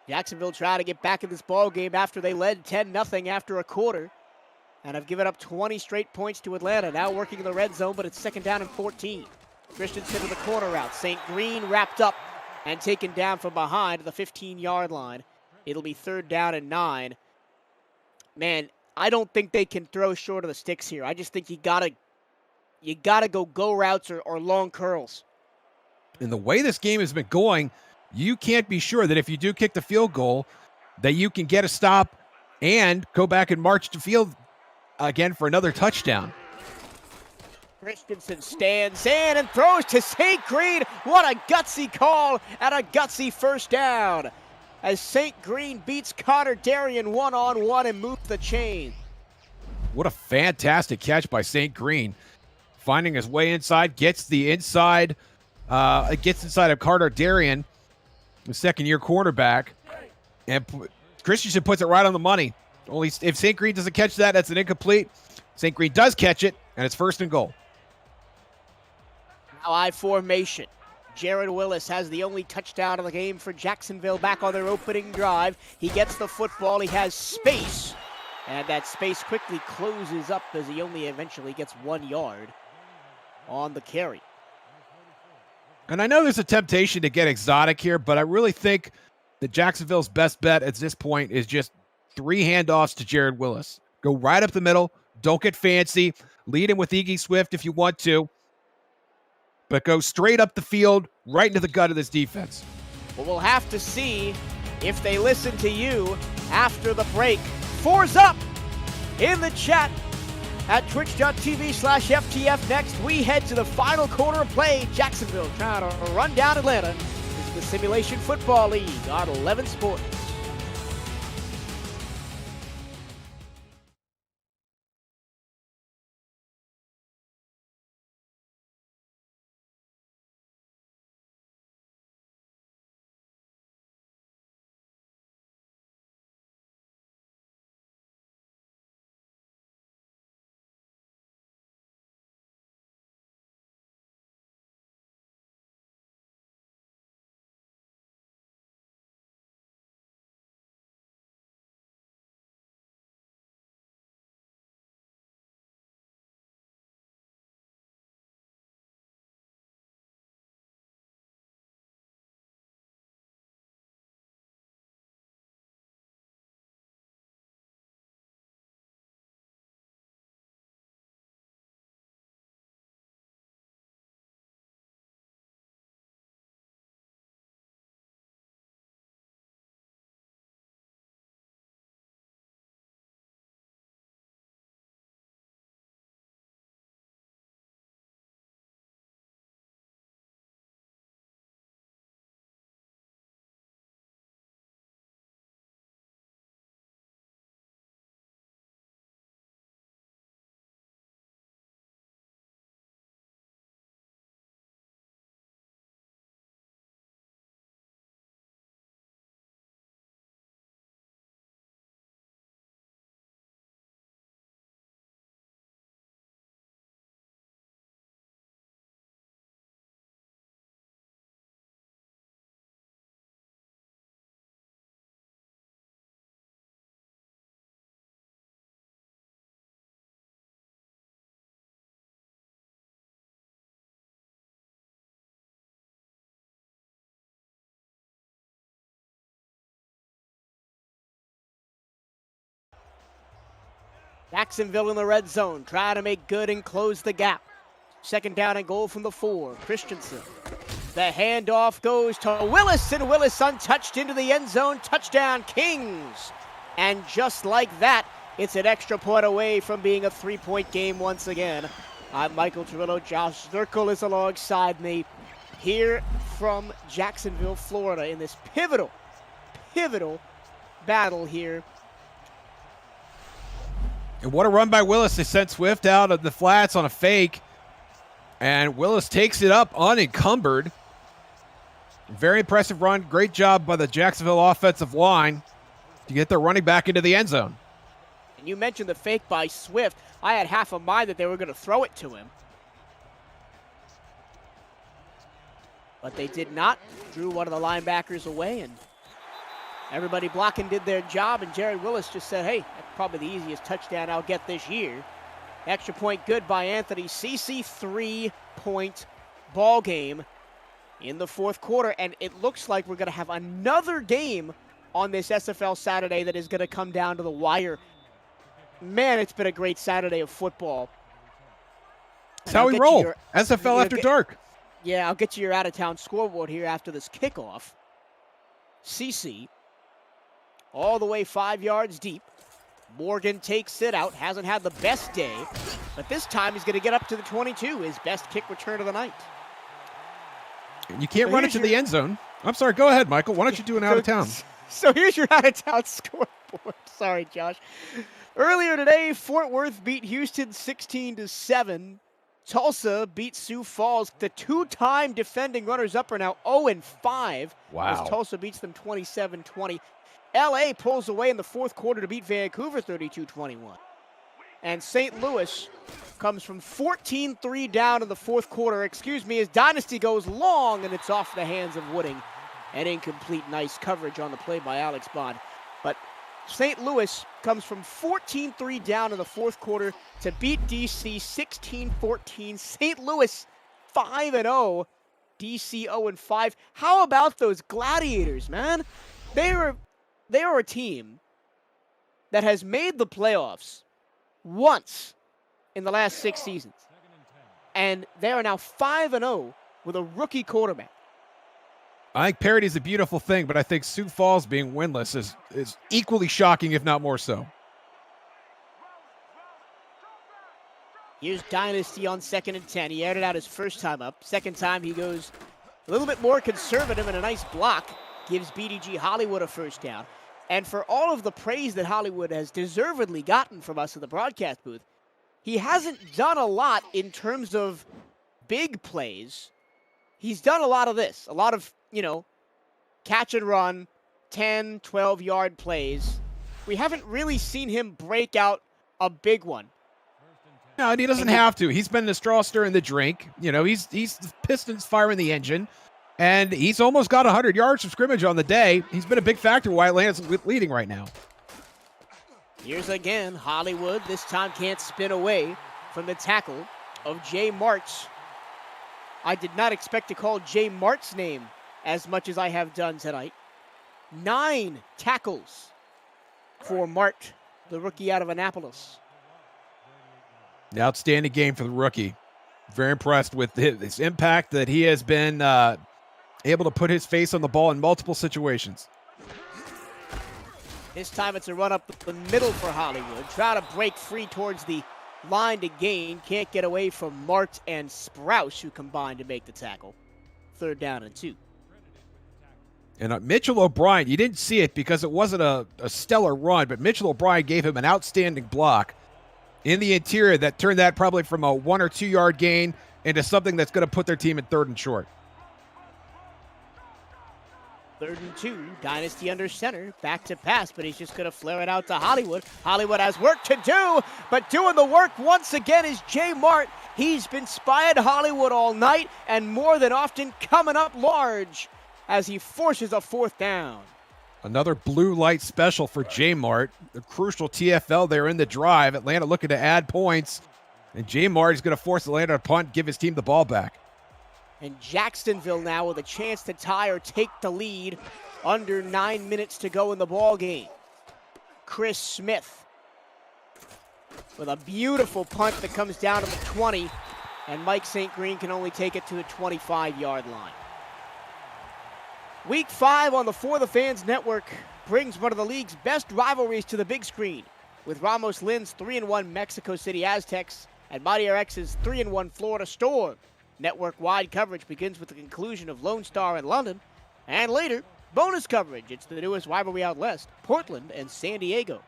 Jacksonville trying to get back in this ball game after they led 10-0 after a quarter. And have given up 20 straight points to Atlanta. Now working in the red zone, but it's 2nd down and 14. Christensen to the corner route. St. Green wrapped up and taken down from behind the 15-yard line. It'll be 3rd down and 9. Man, I don't think they can throw short of the sticks here. I just think you gotta go routes or long curls. In the way this game has been going, you can't be sure that if you do kick the field goal, that you can get a stop and go back and march to field again for another touchdown. Christensen stands in and throws to St. Green. What a gutsy call and a gutsy first down as St. Green beats Connor Darien one-on-one and moves the chain. What a fantastic catch by St. Green. Finding his way inside, gets inside of Carter Darien, the second-year cornerback, and Christensen puts it right on the money. Only if St. Green doesn't catch that, that's an incomplete. St. Green does catch it, and it's 1st and goal. Now I formation. Jared Willis has the only touchdown of the game for Jacksonville back on their opening drive. He gets the football, he has space, and that space quickly closes up as he only eventually gets 1 yard on the carry. And I know there's a temptation to get exotic here, but I really think that Jacksonville's best bet at this point is just 3 handoffs to Jared Willis. Go right up the middle. Don't get fancy. Lead him with Iggy Swift if you want to. But go straight up the field, right into the gut of this defense. Well, we'll have to see if they listen to you after the break. 4's up in the chat at twitch.tv/FTF. Next, we head to the final quarter of play. Jacksonville trying to run down Atlanta. This is the Simulation Football League on 11 Sports. Jacksonville in the red zone, trying to make good and close the gap. 2nd down and goal from the 4. Christensen. The handoff goes to Willis, and Willis untouched into the end zone. Touchdown, Kings. And just like that, it's an extra point away from being a 3-point game once again. I'm Michael Turillo. Josh Zirkle is alongside me here from Jacksonville, Florida, in this pivotal battle here. And what a run by Willis. They sent Swift out of the flats on a fake. And Willis takes it up unencumbered. Very impressive run. Great job by the Jacksonville offensive line to get their running back into the end zone. And you mentioned the fake by Swift. I had half a mind that they were going to throw it to him. But they did not. Drew one of the linebackers away, and everybody blocking did their job, and Jared Willis just said, hey, that's probably the easiest touchdown I'll get this year. Extra point good by Anthony Cece. 3-point ball game in the 4th quarter, and it looks like we're going to have another game on this SFL Saturday that is going to come down to the wire. Man, it's been a great Saturday of football. That's how we roll. SFL after dark. Yeah, I'll get you your out-of-town scoreboard here after this kickoff. Cece all the way 5 yards deep. Morgan takes it out. Hasn't had the best day, but this time he's going to get up to the 22. His best kick return of the night. You can't run it to the end zone. I'm sorry. Go ahead, Michael. Why don't you do an out-of-town? So here's your out-of-town scoreboard. Sorry, Josh. Earlier today, Fort Worth beat Houston 16-7. Tulsa beat Sioux Falls. The 2-time defending runners-up are now 0-5. Wow. As Tulsa beats them 27-20. LA pulls away in the 4th quarter to beat Vancouver 32-21. And St. Louis comes from 14-3 down in the fourth quarter. As Dynasty goes long, and it's off the hands of Wooding. An incomplete, nice coverage on the play by Alex Bond. But St. Louis comes from 14-3 down in the fourth quarter to beat DC 16-14. St. Louis 5-0, DC 0-5. How about those Gladiators, man? They are a team that has made the playoffs once in the last 6 seasons. And they are now 5-0 with a rookie quarterback. I think parity is a beautiful thing, but I think Sioux Falls being winless is equally shocking, if not more so. Here's Dynasty on 2nd and 10. He aired it out his first time up. Second time he goes a little bit more conservative, and a nice block gives BDG Hollywood a first down. And for all of the praise that Hollywood has deservedly gotten from us in the broadcast booth, he hasn't done a lot in terms of big plays. He's done a lot of this, a lot of, catch and run, 10, 12-yard plays. We haven't really seen him break out a big one. No, and he doesn't have to. He's been the straw stirring the drink. He's the Pistons firing the engine, and he's almost got 100 yards from scrimmage on the day. He's been a big factor why Atlanta's leading right now. Here's again Hollywood. This time can't spin away from the tackle of Jay Martz. I did not expect to call Jay Martz's name as much as I have done tonight. 9 tackles for Mart, the rookie out of Annapolis. The outstanding game for the rookie. Very impressed with his impact that he has been able to put his face on the ball in multiple situations. This time it's a run up the middle for Hollywood. Try to break free towards the line to gain. Can't get away from Mart and Sprouse, who combined to make the tackle. 3rd down and 2. And Mitchell O'Brien, you didn't see it because it wasn't a stellar run, but Mitchell O'Brien gave him an outstanding block in the interior that turned that probably from a 1 or 2 yard gain into something that's going to put their team in 3rd and short. 3rd and 2, Dynasty under center, back to pass, but he's just going to flare it out to Hollywood. Hollywood has work to do, but doing the work once again is Jay Mart. He's been spying Hollywood all night and more than often coming up large as he forces a 4th down. Another blue light special for Jay Mart, the crucial TFL there in the drive. Atlanta looking to add points, and Jay Mart is going to force Atlanta to punt, give his team the ball back. And Jacksonville now with a chance to tie or take the lead. Under 9 minutes to go in the ball game. Chris Smith with a beautiful punt that comes down to the 20, and Mike St. Green can only take it to the 25-yard line. Week 5 on the For the Fans Network brings one of the league's best rivalries to the big screen, with Ramos Lynn's 3-1 Mexico City Aztecs and Mighty RX's 3-1 Florida Storm. Network-wide coverage begins with the conclusion of Lone Star in London, and later, bonus coverage. It's the newest rivalry out west, Portland and San Diego.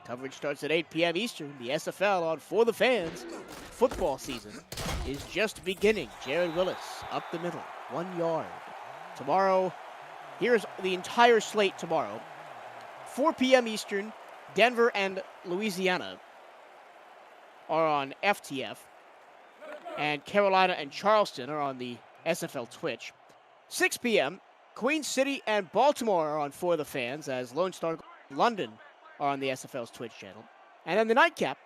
Coverage starts at 8 p.m. Eastern. The SFL on For the Fans. Football season is just beginning. Jared Willis up the middle, 1 yard. Tomorrow, here's the entire slate tomorrow. 4 p.m. Eastern, Denver and Louisiana are on FTF. And Carolina and Charleston are on the SFL Twitch. 6 p.m., Queen City and Baltimore are on For the Fans, as Lone Star London are on the SFL's Twitch channel. And then the nightcap,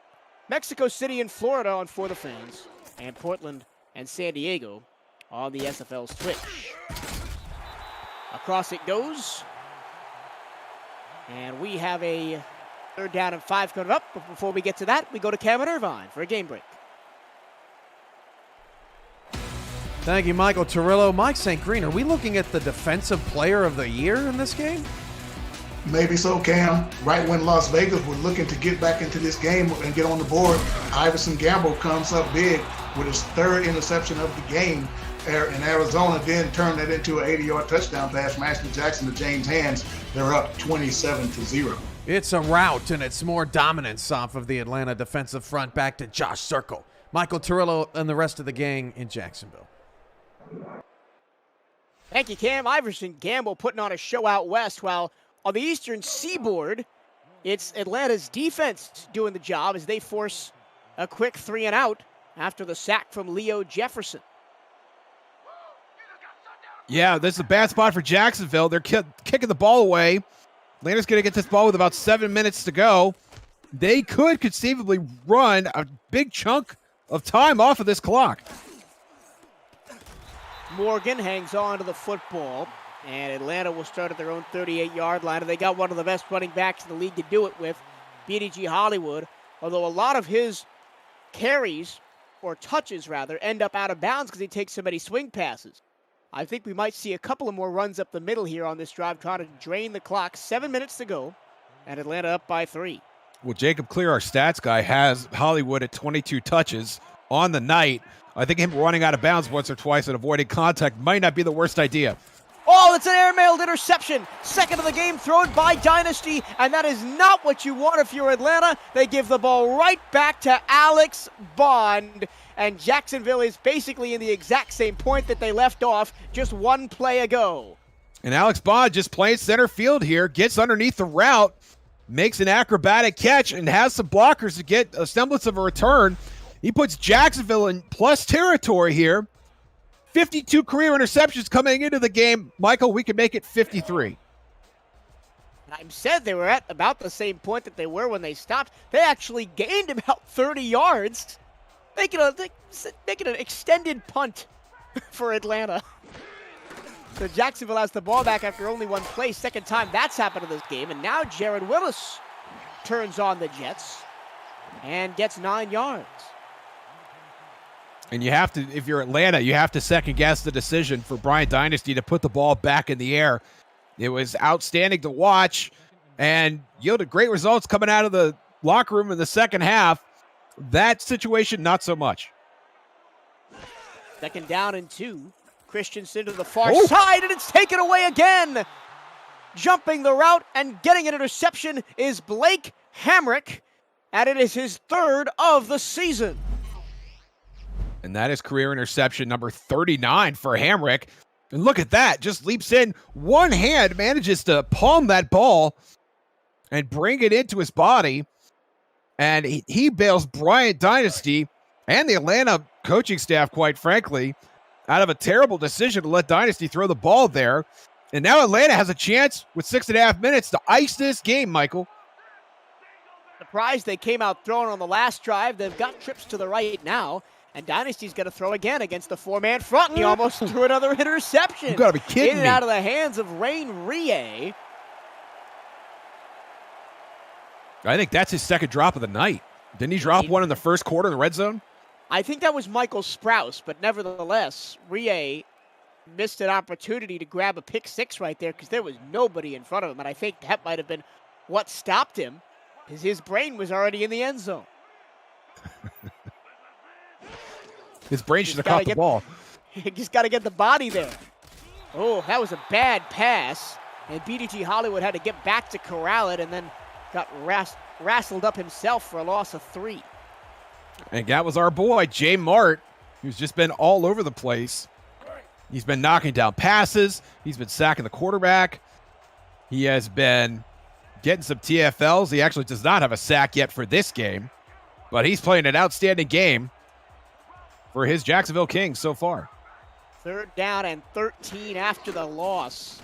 Mexico City and Florida on For the Fans, and Portland and San Diego on the SFL's Twitch. Across it goes. And we have a 3rd down and 5 coming up. But before we get to that, we go to Cam and Irvine for a game break. Thank you, Michael Torillo. Mike St. Green, are we looking at the Defensive Player of the Year in this game? Maybe so, Cam. Right when Las Vegas was looking to get back into this game and get on the board, Iverson Gamble comes up big with his 3rd interception of the game in Arizona, then turned that into an 80-yard touchdown pass from Ashley Jackson to James Hands. They're up 27-0. It's a rout, and it's more dominance off of the Atlanta defensive front. Back to Josh Circle, Michael Torillo, and the rest of the gang in Jacksonville. Thank you, Cam. Iverson Gamble putting on a show out west, while on the eastern seaboard, it's Atlanta's defense doing the job as they force a quick 3-and-out after the sack from Leo Jefferson. Yeah, this is a bad spot for Jacksonville. They're kicking the ball away. Atlanta's going to get this ball with about 7 minutes to go. They could conceivably run a big chunk of time off of this clock. Morgan hangs on to the football, and Atlanta will start at their own 38-yard line. And they got one of the best running backs in the league to do it with, BDG Hollywood, although a lot of his carries, or touches rather, end up out of bounds because he takes so many swing passes. I think we might see a couple of more runs up the middle here on this drive, trying to drain the clock. 7 minutes to go, and Atlanta up by 3. Well, Jacob Clear, our stats guy, has Hollywood at 22 touches on the night. I think him running out of bounds once or twice and avoiding contact might not be the worst idea. Oh, it's an airmailed interception. Second of the game thrown by Dynasty, and that is not what you want if you're Atlanta. They give the ball right back to Alex Bond, and Jacksonville is basically in the exact same point that they left off just one play ago. And Alex Bond just playing center field here, gets underneath the route, makes an acrobatic catch, and has some blockers to get a semblance of a return. He puts Jacksonville in plus territory here. 52 career interceptions coming into the game. Michael, we can make it 53. I said they were at about the same point that they were when they stopped. They actually gained about 30 yards, making an extended punt for Atlanta. So Jacksonville has the ball back after only one play. Second time that's happened in this game. And now Jared Willis turns on the Jets and gets 9 yards. And you have to, if you're Atlanta, you have to second guess the decision for Brian Dynasty to put the ball back in the air. It was outstanding to watch and yielded great results coming out of the locker room in the second half. That situation, not so much. Second down and 2. Christensen to the far side, and it's taken away again. Jumping the route and getting an interception is Blake Hamrick, and it is his third of the season. And that is career interception number 39 for Hamrick. And look at that, just leaps in, one hand manages to palm that ball and bring it into his body. And he bails Brian Dynasty and the Atlanta coaching staff, quite frankly, out of a terrible decision to let Dynasty throw the ball there. And now Atlanta has a chance with 6.5 minutes to ice this game, Michael. Surprised they came out throwing on the last drive. They've got trips to the right now. And Dynasty's going to throw again against the four-man front. And he almost threw another interception. You got to be kidding me. In and out of the hands of Rain Rie. I think that's his second drop of the night. Didn't he drop one in the first quarter in the red zone? I think that was Michael Sprouse, but nevertheless, Rie missed an opportunity to grab a pick six right there because there was nobody in front of him. And I think that might have been what stopped him because his brain was already in the end zone. His brain should have caught the ball. He just got to get the body there. Oh, that was a bad pass. And BDG Hollywood had to get back to corral it and then got rassled up himself for a loss of 3. And that was our boy, Jay Mart, who's just been all over the place. He's been knocking down passes. He's been sacking the quarterback. He has been getting some TFLs. He actually does not have a sack yet for this game, but he's playing an outstanding game for his Jacksonville Kings so far. 3rd down and 13 after the loss.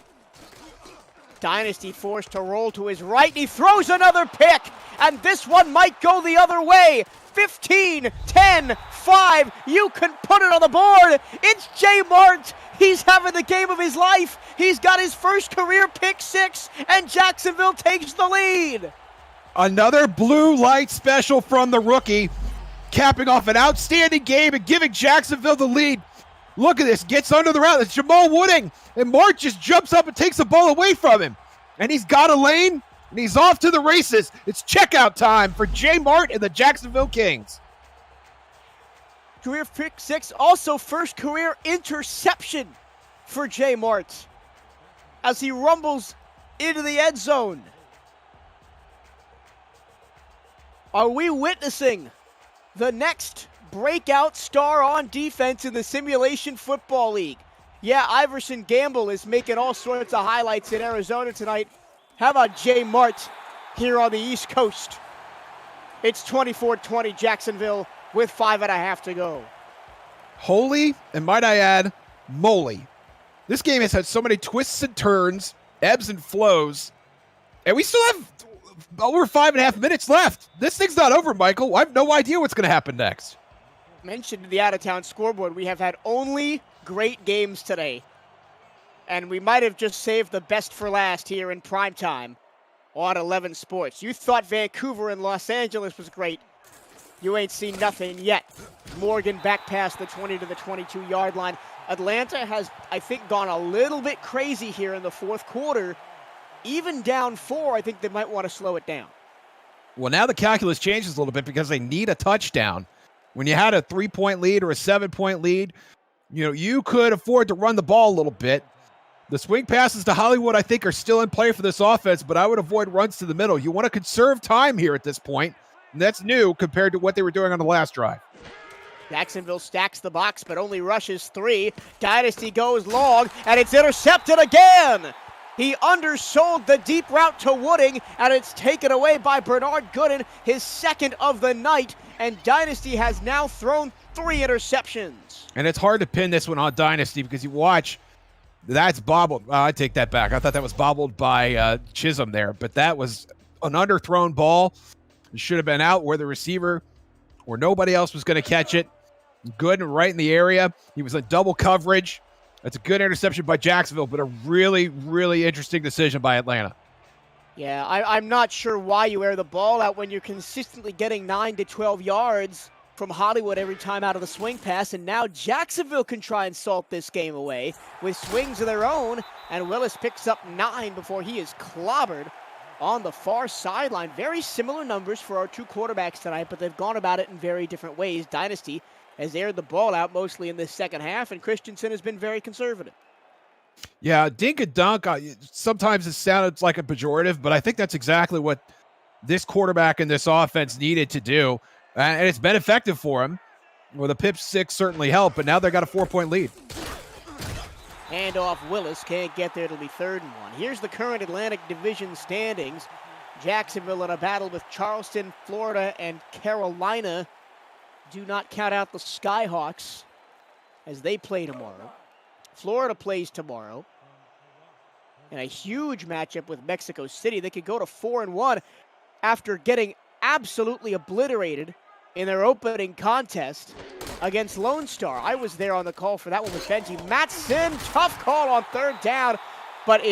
Dynasty forced to roll to his right. He throws another pick, and this one might go the other way. 15, 10, 5. You can put it on the board. It's Jay Mart. He's having the game of his life. He's got his first career pick six, and Jacksonville takes the lead. Another blue light special from the rookie, capping off an outstanding game and giving Jacksonville the lead. Look at this, gets under the route. It's Jamal Wooding, and Mart just jumps up and takes the ball away from him. And he's got a lane, and he's off to the races. It's checkout time for Jay Mart and the Jacksonville Kings. Career pick six, also first career interception for Jay Mart as he rumbles into the end zone. Are we witnessing the next breakout star on defense in the Simulation Football League? Yeah, Iverson Gamble is making all sorts of highlights in Arizona tonight. How about Jay Mart here on the East Coast? It's 24-20 Jacksonville. with 5.5 to go. Holy, and might I add, moly. This game has had so many twists and turns, ebbs and flows, and we still have over 5.5 minutes left. This thing's not over, Michael. I have no idea what's going to happen next. Mentioned in the out-of-town scoreboard, we have had only great games today. And we might have just saved the best for last here in primetime on 11 Sports. You thought Vancouver and Los Angeles was great. You ain't seen nothing yet. Morgan back past the 20 to the 22-yard line. Atlanta has, I think, gone a little bit crazy here in the fourth quarter. Even down 4, I think they might want to slow it down. Well, now the calculus changes a little bit because they need a touchdown. When you had a 3-point lead or a 7-point lead, you could afford to run the ball a little bit. The swing passes to Hollywood, I think, are still in play for this offense, but I would avoid runs to the middle. You want to conserve time here at this point, and that's new compared to what they were doing on the last drive. Jacksonville stacks the box, but only rushes 3. Dynasty goes long, and it's intercepted again. He undersold the deep route to Wooding, and it's taken away by Bernard Gooden, his second of the night, and Dynasty has now thrown 3 interceptions. And it's hard to pin this one on Dynasty because you watch, that's bobbled. I take that back. I thought that was bobbled by Chisholm there, but that was an underthrown ball. It should have been out where the receiver or nobody else was going to catch it. Good and right in the area. He was in double coverage. That's a good interception by Jacksonville, but a really, really interesting decision by Atlanta. Yeah, I'm not sure why you air the ball out when you're consistently getting 9 to 12 yards from Hollywood every time out of the swing pass, and now Jacksonville can try and salt this game away with swings of their own, and Willis picks up 9 before he is clobbered on the far sideline. Very similar numbers for our 2 quarterbacks tonight, but they've gone about it in very different ways. Dynasty has aired the ball out mostly in this second half, and Christensen has been very conservative. Yeah, dink and dunk, sometimes it sounds like a pejorative, but I think that's exactly what this quarterback and this offense needed to do, and it's been effective for him. Well, the pick 6 certainly helped, but now they got a 4-point lead. Hand off Willis, can't get there, it'll be 3rd and 1. Here's the current Atlantic Division standings. Jacksonville in a battle with Charleston, Florida, and Carolina. Do not count out the Skyhawks as they play tomorrow. Florida plays tomorrow. And a huge matchup with Mexico City. They could go to 4-1 after getting absolutely obliterated in their opening contest against Lone Star. I was there on the call for that one with Benji. Mattson, tough call on 3rd down, but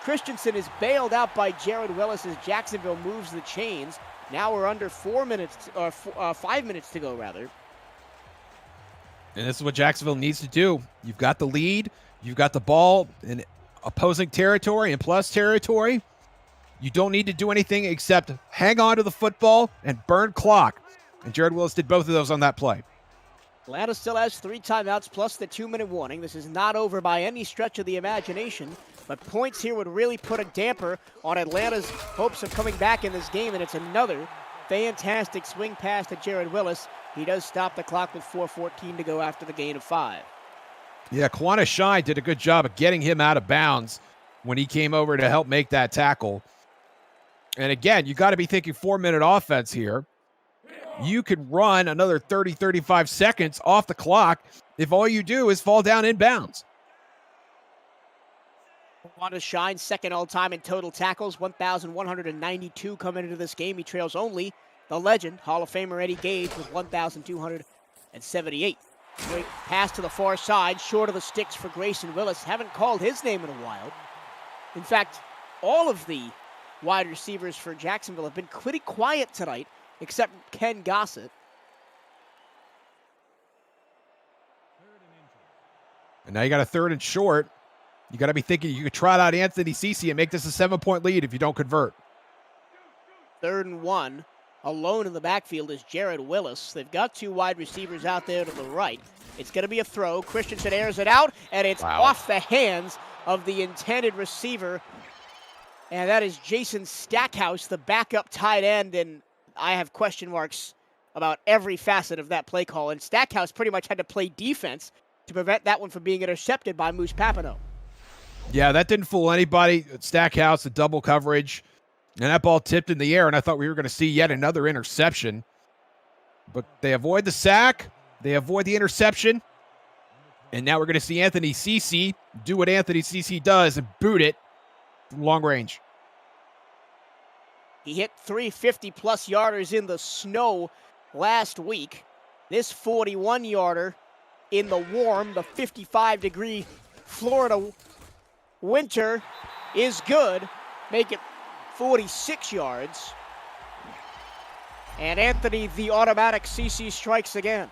Christensen is bailed out by Jared Willis as Jacksonville moves the chains. Now we're under 5 minutes to go, rather. And this is what Jacksonville needs to do. You've got the lead. You've got the ball in opposing territory and plus territory. You don't need to do anything except hang on to the football and burn clock. And Jared Willis did both of those on that play. Atlanta still has 3 timeouts plus the 2-minute warning. This is not over by any stretch of the imagination, but points here would really put a damper on Atlanta's hopes of coming back in this game, and it's another fantastic swing pass to Jared Willis. He does stop the clock with 4:14 to go after the gain of 5. Yeah, Kwana Shine did a good job of getting him out of bounds when he came over to help make that tackle. And again, you got to be thinking 4-minute offense here. You could run another 30, 35 seconds off the clock if all you do is fall down in bounds. Kwana Shine, second all-time in total tackles, 1,192 coming into this game. He trails only the legend, Hall of Famer Eddie Gage, with 1,278. Great pass to the far side, short of the sticks for Grayson Willis. Haven't called his name in a while. In fact, all of the wide receivers for Jacksonville have been pretty quiet tonight, except Ken Gossett. And now you got a 3rd and short. You got to be thinking you could trot out Anthony Cece and make this a 7-point lead if you don't convert. 3rd and 1. Alone in the backfield is Jared Willis. They've got 2 wide receivers out there to the right. It's going to be a throw. Christensen airs it out, and it's off the hands of the intended receiver. And that is Jason Stackhouse, the backup tight end. And I have question marks about every facet of that play call. And Stackhouse pretty much had to play defense to prevent that one from being intercepted by Moose Papineau. Yeah, that didn't fool anybody. Stackhouse, the double coverage. And that ball tipped in the air, and I thought we were going to see yet another interception. But they avoid the sack. They avoid the interception. And now we're going to see Anthony Cece do what Anthony Cece does and boot it from long range. He hit 350-plus yarders in the snow last week. This 41-yarder in the warm, the 55-degree Florida winter is good. Make it 46 yards. And Anthony, the automatic CC, strikes again.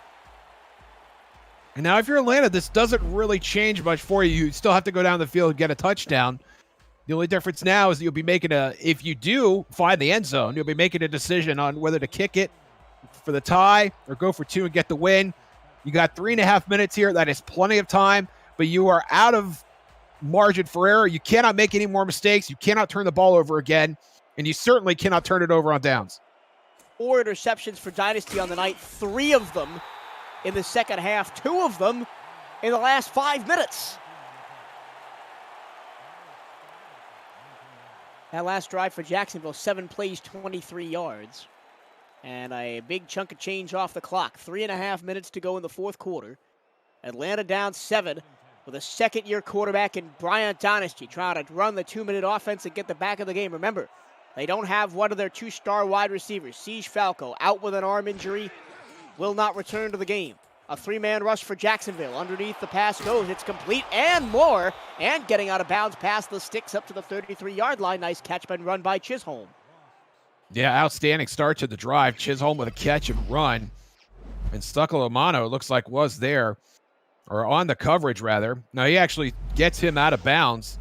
And now if you're Atlanta, this doesn't really change much for you. You still have to go down the field and get a touchdown. The only difference now is that you'll be making if you do find the end zone, you'll be making a decision on whether to kick it for the tie or go for 2 and get the win. You got 3.5 minutes here. That is plenty of time, but you are out of margin for error. You cannot make any more mistakes. You cannot turn the ball over again, and you certainly cannot turn it over on downs. 4 interceptions for Dynasty on the night, 3 of them in the second half, 2 of them in the last 5 minutes. That last drive for Jacksonville, 7 plays, 23 yards. And a big chunk of change off the clock. 3.5 minutes to go in the fourth quarter. Atlanta down 7 with a second-year quarterback in Brian Dynasty trying to run the 2-minute offense and get the back of the game. Remember, they don't have one of their 2-star wide receivers. Siege Falco out with an arm injury, will not return to the game. A 3-man rush for Jacksonville. Underneath the pass goes. It's complete and more. And getting out of bounds past the sticks up to the 33-yard line. Nice catch and run by Chisholm. Yeah, outstanding start to the drive. Chisholm with a catch and run. And Stuccolomano looks like was there, or on the coverage rather. Now he actually gets him out of bounds.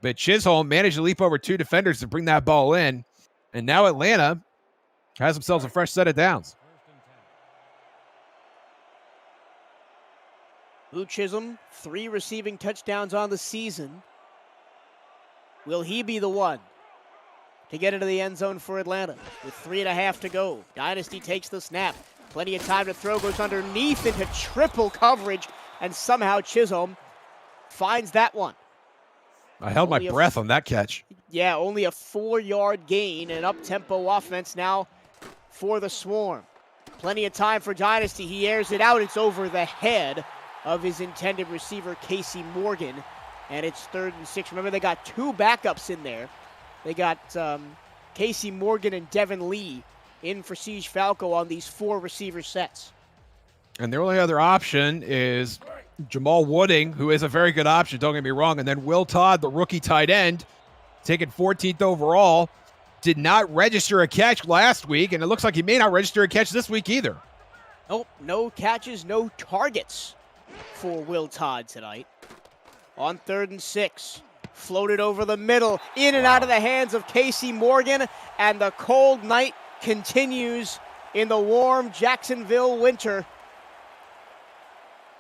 But Chisholm managed to leap over 2 defenders to bring that ball in. And now Atlanta has themselves a fresh set of downs. Lou Chisholm, 3 receiving touchdowns on the season. Will he be the one to get into the end zone for Atlanta with 3.5 to go? Dynasty takes the snap. Plenty of time to throw, goes underneath into triple coverage, and somehow Chisholm finds that one. I held my breath on that catch. Yeah, only a 4-yard gain, an up-tempo offense now for the Swarm. Plenty of time for Dynasty. He airs it out. It's over the head of his intended receiver, Casey Morgan, and it's 3rd and 6. Remember, they got 2 backups in there. They got Casey Morgan and Devin Lee in for Siege Falco on these 4 receiver sets. And their only other option is Jamal Wooding, who is a very good option, don't get me wrong, and then Will Todd, the rookie tight end, taken 14th overall, did not register a catch last week, and it looks like he may not register a catch this week either. Nope, no catches, no targets for Will Todd tonight. On 3rd and 6, floated over the middle, in and out of the hands of Casey Morgan, and the cold night continues in the warm Jacksonville winter.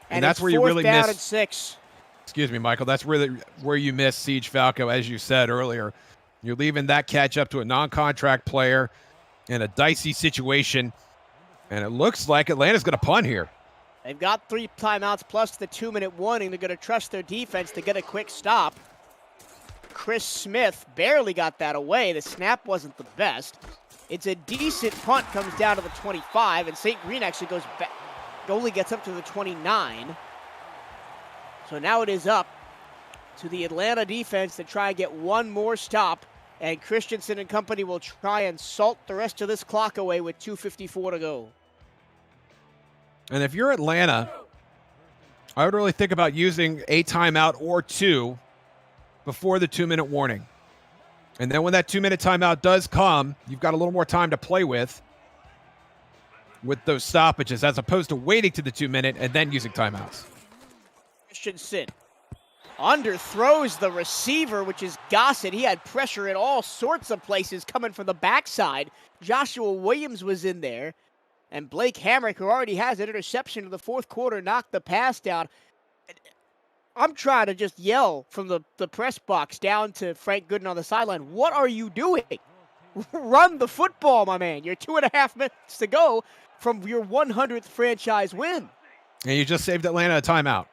And that's where you really miss. 4th down miss. and 6. Excuse me, Michael. That's really where you miss Siege Falco, as you said earlier. You're leaving that catch up to a non-contract player in a dicey situation, and it looks like Atlanta's going to punt here. They've got 3 timeouts plus the 2-minute warning. They're going to trust their defense to get a quick stop. Chris Smith barely got that away. The snap wasn't the best. It's a decent punt, comes down to the 25, and St. Green actually goes back, only gets up to the 29. So now it is up to the Atlanta defense to try and get one more stop, and Christensen and company will try and salt the rest of this clock away with 2:54 to go. And if you're Atlanta, I would really think about using a timeout or 2 before the 2-minute warning. And then when that 2-minute timeout does come, you've got a little more time to play with those stoppages, as opposed to waiting to the 2-minute and then using timeouts. Christensen underthrows the receiver, which is Gossett. He had pressure in all sorts of places coming from the backside. Joshua Williams was in there. And Blake Hamrick, who already has an interception in the fourth quarter, knocked the pass down. I'm trying to just yell from the press box down to Frank Gooden on the sideline. What are you doing? Run the football, my man. You're 2.5 minutes to go from your 100th franchise win. And you just saved Atlanta a timeout.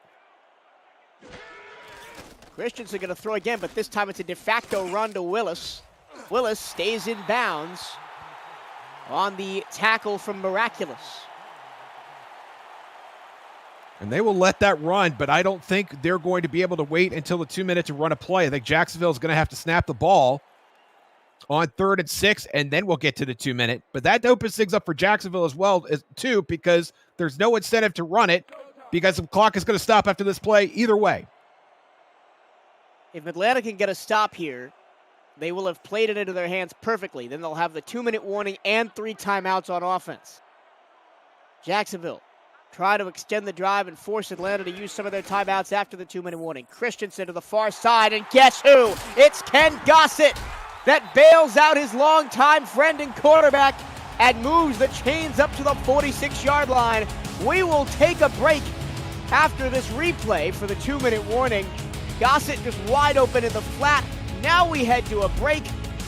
Christiansen going to throw again, but this time it's a de facto run to Willis. Willis stays in bounds on the tackle from Miraculous. And they will let that run, but I don't think they're going to be able to wait until the 2 minutes to run a play. I think Jacksonville is going to have to snap the ball on 3rd and 6, and then we'll get to the 2 minute. But that opens things up for Jacksonville as well, too, because there's no incentive to run it because the clock is going to stop after this play either way. If Atlanta can get a stop here, they will have played it into their hands perfectly. Then they'll have the 2-minute warning and 3 timeouts on offense. Jacksonville try to extend the drive and force Atlanta to use some of their timeouts after the 2-minute warning. Christensen to the far side, and guess who? It's Ken Gossett that bails out his longtime friend and quarterback and moves the chains up to the 46-yard line. We will take a break after this replay for the 2-minute warning. Gossett just wide open in the flat. Now we head to a break.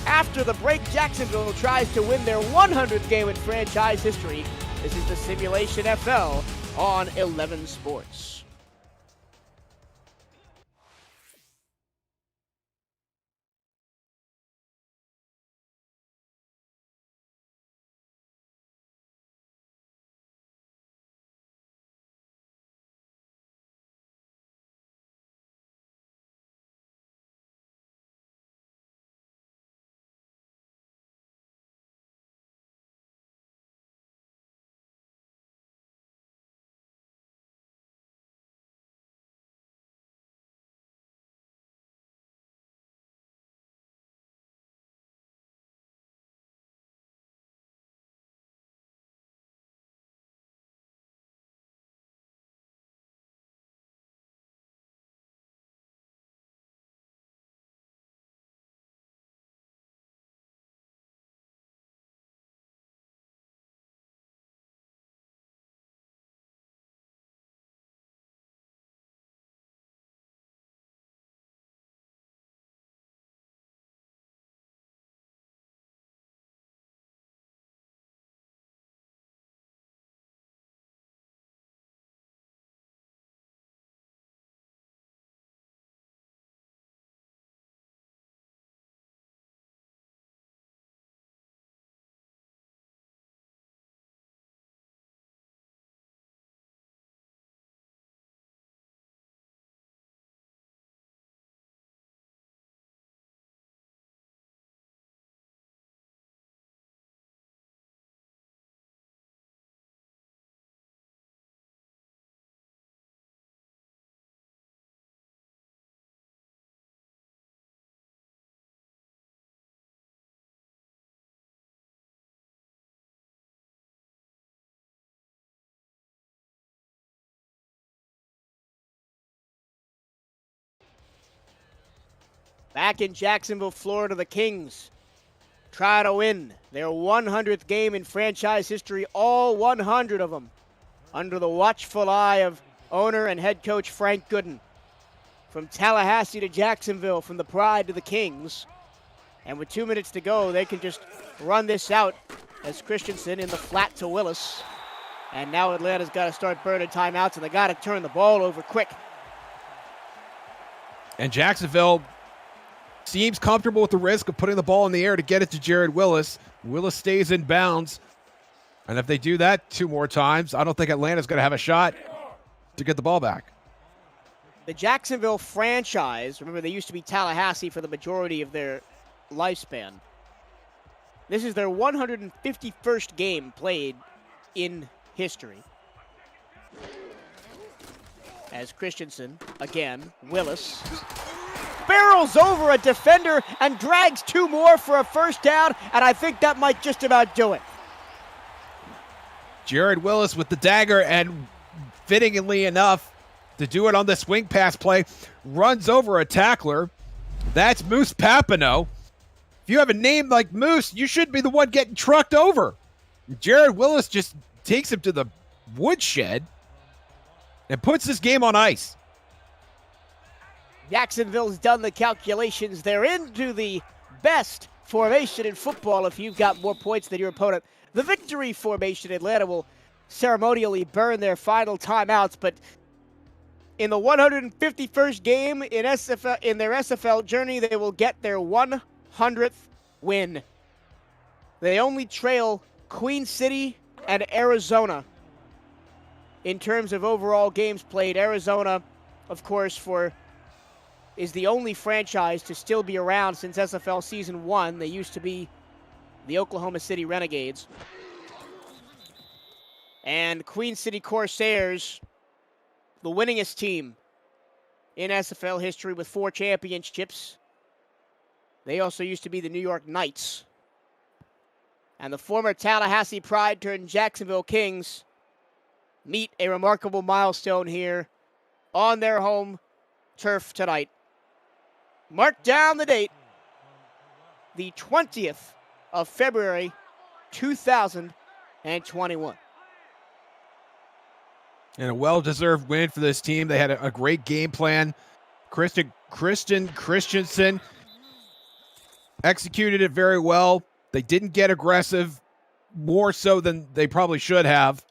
After the break, Jacksonville tries to win their 100th game in franchise history. This is the Simulationfl on 11 Sports. Back in Jacksonville, Florida, the Kings try to win their 100th game in franchise history, all 100 of them, under the watchful eye of owner and head coach Frank Gooden. From Tallahassee to Jacksonville, from the Pride to the Kings. And with 2 minutes to go, they can just run this out as Christensen in the flat to Willis. And now Atlanta's got to start burning timeouts, and they got to turn the ball over quick. And Jacksonville seems comfortable with the risk of putting the ball in the air to get it to Jared Willis. Willis stays in bounds. And if they do that 2 more times, I don't think Atlanta's going to have a shot to get the ball back. The Jacksonville franchise, remember they used to be Tallahassee for the majority of their lifespan. This is their 151st game played in history. As Christensen, again, Willis, barrels over a defender and drags 2 more for a first down, and I think that might just about do it. Jared Willis with the dagger, and fittingly enough to do it on the swing pass play, runs over a tackler. That's Moose Papineau. If you have a name like Moose, you should be the one getting trucked over. Jared Willis just takes him to the woodshed and puts this game on ice. Jacksonville's done the calculations. They're into the best formation in football if you've got more points than your opponent. The victory formation, Atlanta will ceremonially burn their final timeouts, but in the 151st game in their SFL journey, they will get their 100th win. They only trail Queen City and Arizona in terms of overall games played. Arizona, of course, is the only franchise to still be around since SFL Season 1. They used to be the Oklahoma City Renegades. And Queen City Corsairs, the winningest team in SFL history with 4 championships. They also used to be the New York Knights. And the former Tallahassee Pride turned Jacksonville Kings meet a remarkable milestone here on their home turf tonight. Mark down the date, the 20th of February, 2021. And a well-deserved win for this team. They had a great game plan. Christian Christensen executed it very well. They didn't get aggressive, more so than they probably should have.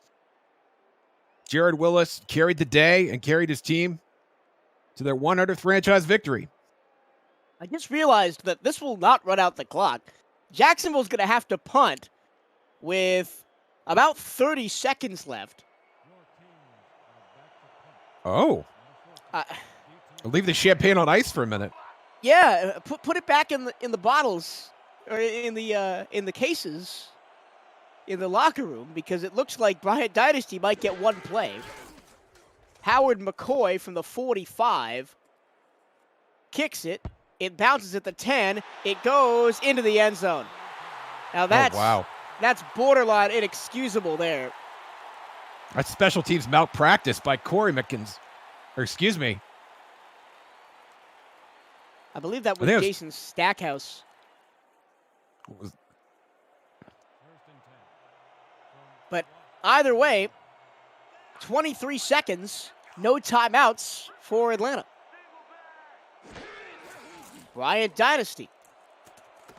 Jared Willis carried the day and carried his team to their 100th franchise victory. I just realized that this will not run out the clock. Jacksonville's going to have to punt with about 30 seconds left. Oh. Leave the champagne on ice for a minute. Yeah, put it back in the bottles, or in the cases in the locker room, because it looks like Bryant Dynasty might get one play. Howard McCoy from the 45 kicks it. It bounces at the 10. It goes into the end zone. Now that's borderline inexcusable there. That's special teams malpractice by Corey Mickens. Or excuse me. I believe that was Jason Stackhouse. But either way, 23 seconds, no timeouts for Atlanta. Bryant Dynasty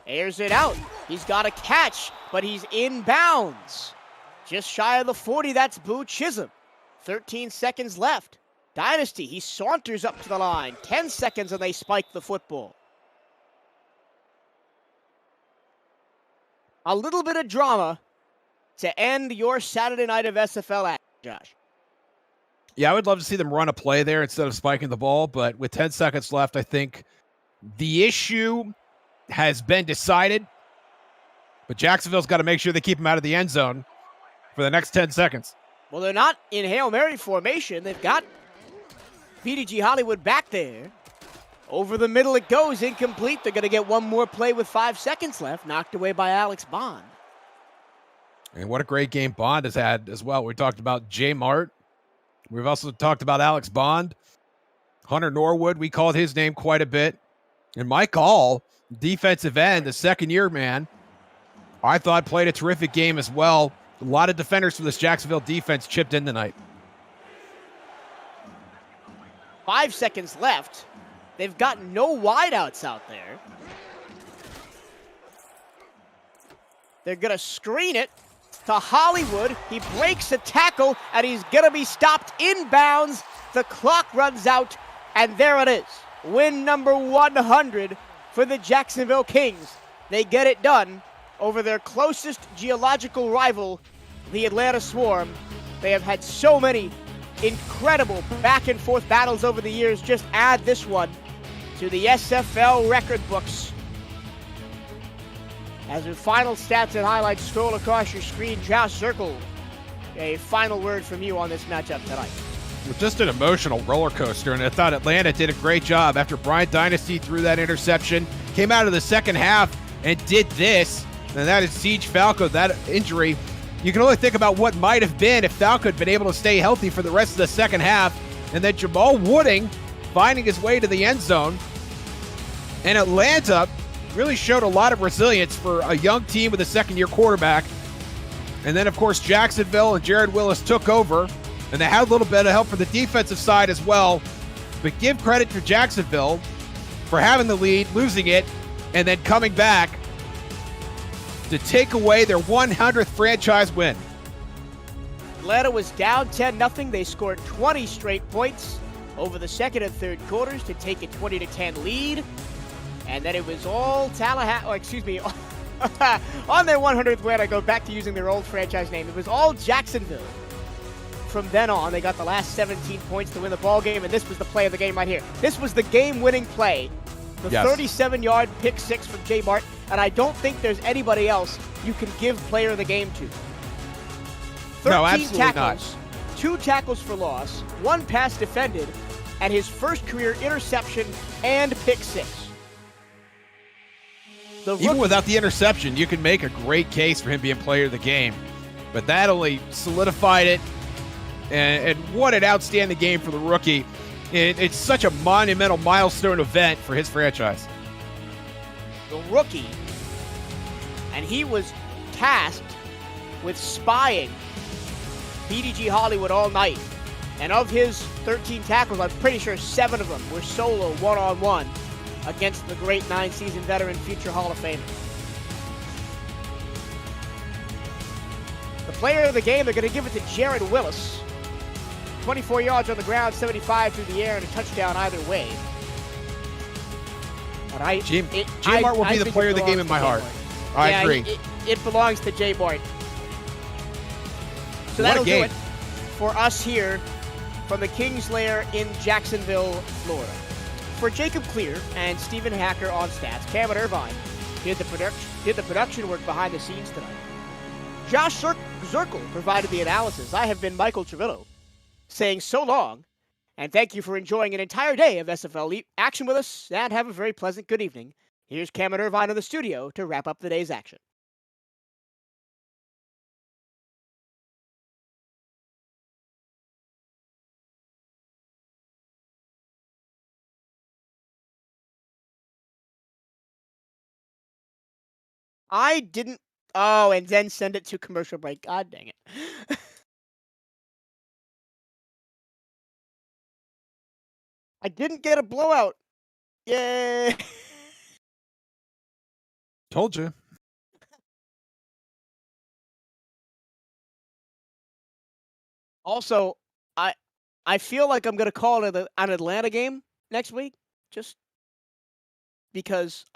airs it out. He's got a catch, but he's inbounds. Just shy of the 40, that's Boo Chisholm. 13 seconds left. Dynasty, he saunters up to the line. 10 seconds and they spike the football. A little bit of drama to end your Saturday night of SFL action, Josh. Yeah, I would love to see them run a play there instead of spiking the ball, but with 10 seconds left, I think the issue has been decided. But Jacksonville's got to make sure they keep him out of the end zone for the next 10 seconds. Well, they're not in Hail Mary formation. They've got PDG Hollywood back there. Over the middle it goes, incomplete. They're going to get one more play with 5 seconds left, knocked away by Alex Bond. And what a great game Bond has had as well. We talked about Jay Mart. We've also talked about Alex Bond. Hunter Norwood, we called his name quite a bit. And Mike All, defensive end, the second-year man, I thought played a terrific game as well. A lot of defenders from this Jacksonville defense chipped in tonight. 5 seconds left. They've got no wideouts out there. They're going to screen it to Hollywood. He breaks a tackle, and he's going to be stopped inbounds. The clock runs out, and there it is. Win number 100 for the Jacksonville Kings. They get it done over their closest geological rival, the Atlanta Swarm. They have had so many incredible back-and-forth battles over the years. Just add this one to the SFL record books. As your final stats and highlights scroll across your screen, Josh Zirkle, a final word from you on this matchup tonight. Just an emotional roller coaster, and I thought Atlanta did a great job after Bryant Dynasty threw that interception, came out of the second half and did this, and that is Siege Falco, that injury. You can only think about what might have been if Falco had been able to stay healthy for the rest of the second half, and then Jamal Wooding finding his way to the end zone. And Atlanta really showed a lot of resilience for a young team with a second-year quarterback. And then, of course, Jacksonville and Jared Willis took over, and they had a little bit of help from the defensive side as well. But give credit to Jacksonville for having the lead, losing it, and then coming back to take away their 100th franchise win. Atlanta was down 10-0. They scored 20 straight points over the second and third quarters to take a 20-10 lead. And then it was all on their 100th win. I go back to using their old franchise name. It was all Jacksonville from then on, they got the last 17 points to win the ball game, and this was the play of the game right here. This was the game-winning play. The 37-yard pick six from Jay Martin, and I don't think there's anybody else you can give player of the game to. 13 No, absolutely tackles, 2 tackles for loss, 1 pass defended, and his first career interception and pick six. Even without the interception, you can make a great case for him being player of the game. But that only solidified it. And what an outstanding game for the rookie. It's such a monumental milestone event for his franchise. The rookie, and he was tasked with spying BDG Hollywood all night. And of his 13 tackles, I'm pretty sure 7 of them were solo, one-on-one, against the great 9-season veteran, future Hall of Famer. The player of the game, they're going to give it to Jared Willis. 24 yards on the ground, 75 through the air, and a touchdown either way. But J Mart will be the player of the game in my heart. I agree. It belongs to Jay Mart. So What a that'll do game. it for us here from the King's Lair in Jacksonville, Florida. For Jacob Clear and Stephen Hacker on stats, Cam and Irvine did the production work behind the scenes tonight. Josh Zirkle provided the analysis. I have been Michael Trevillo, saying so long, and thank you for enjoying an entire day of SFL action with us, and have a very pleasant good evening. Here's Cam and Irvine in the studio to wrap up the day's action. I didn't. Oh, and then send it to commercial break. God dang it. I didn't get a blowout. Yay. Told you. Also, I feel like I'm going to call it an Atlanta game next week, just because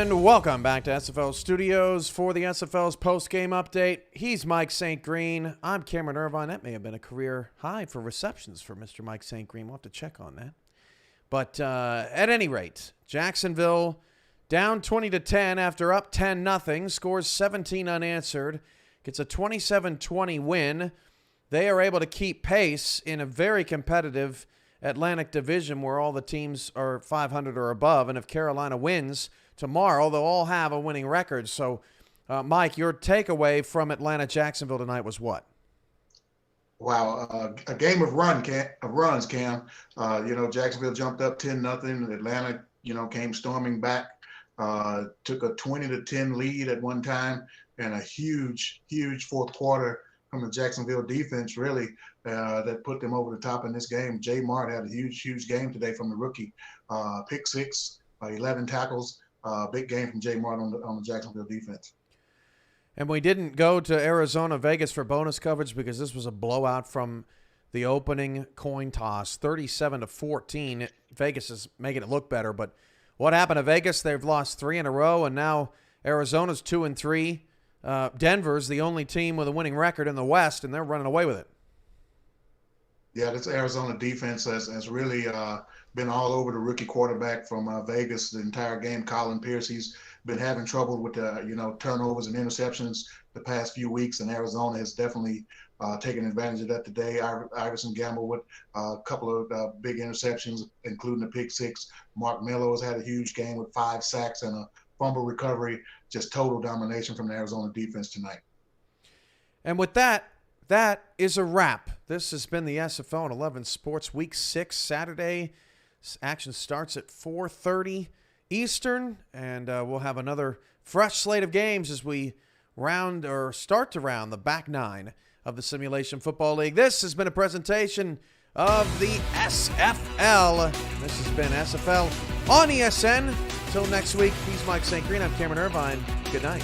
And welcome back to SFL Studios for the SFL's post-game update. He's Mike St. Green. I'm Cameron Irvine. That may have been a career high for receptions for Mr. Mike St. Green. We'll have to check on that. But at any rate, Jacksonville down 20-10 after up 10-0, scores 17 unanswered, gets a 27-20 win. They are able to keep pace in a very competitive Atlantic division where all the teams are 500 or above. And if Carolina wins tomorrow, they'll all have a winning record. So, Mike, your takeaway from Atlanta-Jacksonville tonight was what? Wow, a game of runs, Cam. Jacksonville jumped up 10-0. Atlanta, came storming back, took a 20-10 lead at one time, and a huge fourth quarter from the Jacksonville defense, really, that put them over the top in this game. Jay Mart had a huge game today from the rookie. Pick six, 11 tackles, big game from Jay Mart on the Jacksonville defense. And we didn't go to Arizona, Vegas for bonus coverage because this was a blowout from the opening coin toss, 37-14. Vegas is making it look better, but what happened to Vegas? They've lost 3 in a row, and now Arizona's 2-3. Denver's the only team with a winning record in the West, and they're running away with it. Yeah, this Arizona defense has really been all over the rookie quarterback from Vegas the entire game. Colin Pierce, he's been having trouble with turnovers and interceptions the past few weeks, and Arizona has definitely taken advantage of that today. Iverson Gamble with a couple of big interceptions, including a pick six. Mark Miller has had a huge game with 5 sacks and a fumble recovery. Just total domination from the Arizona defense tonight. And with that is a wrap. This has been the SFL and 11 Sports Week 6 Saturday. Action starts at 4:30 Eastern, and we'll have another fresh slate of games as we start to round the back 9 of the Simulation Football League. This has been a presentation of the SFL. This has been SFL on ESN. Until next week, he's Mike St. Green. I'm Cameron Irvine. Good night.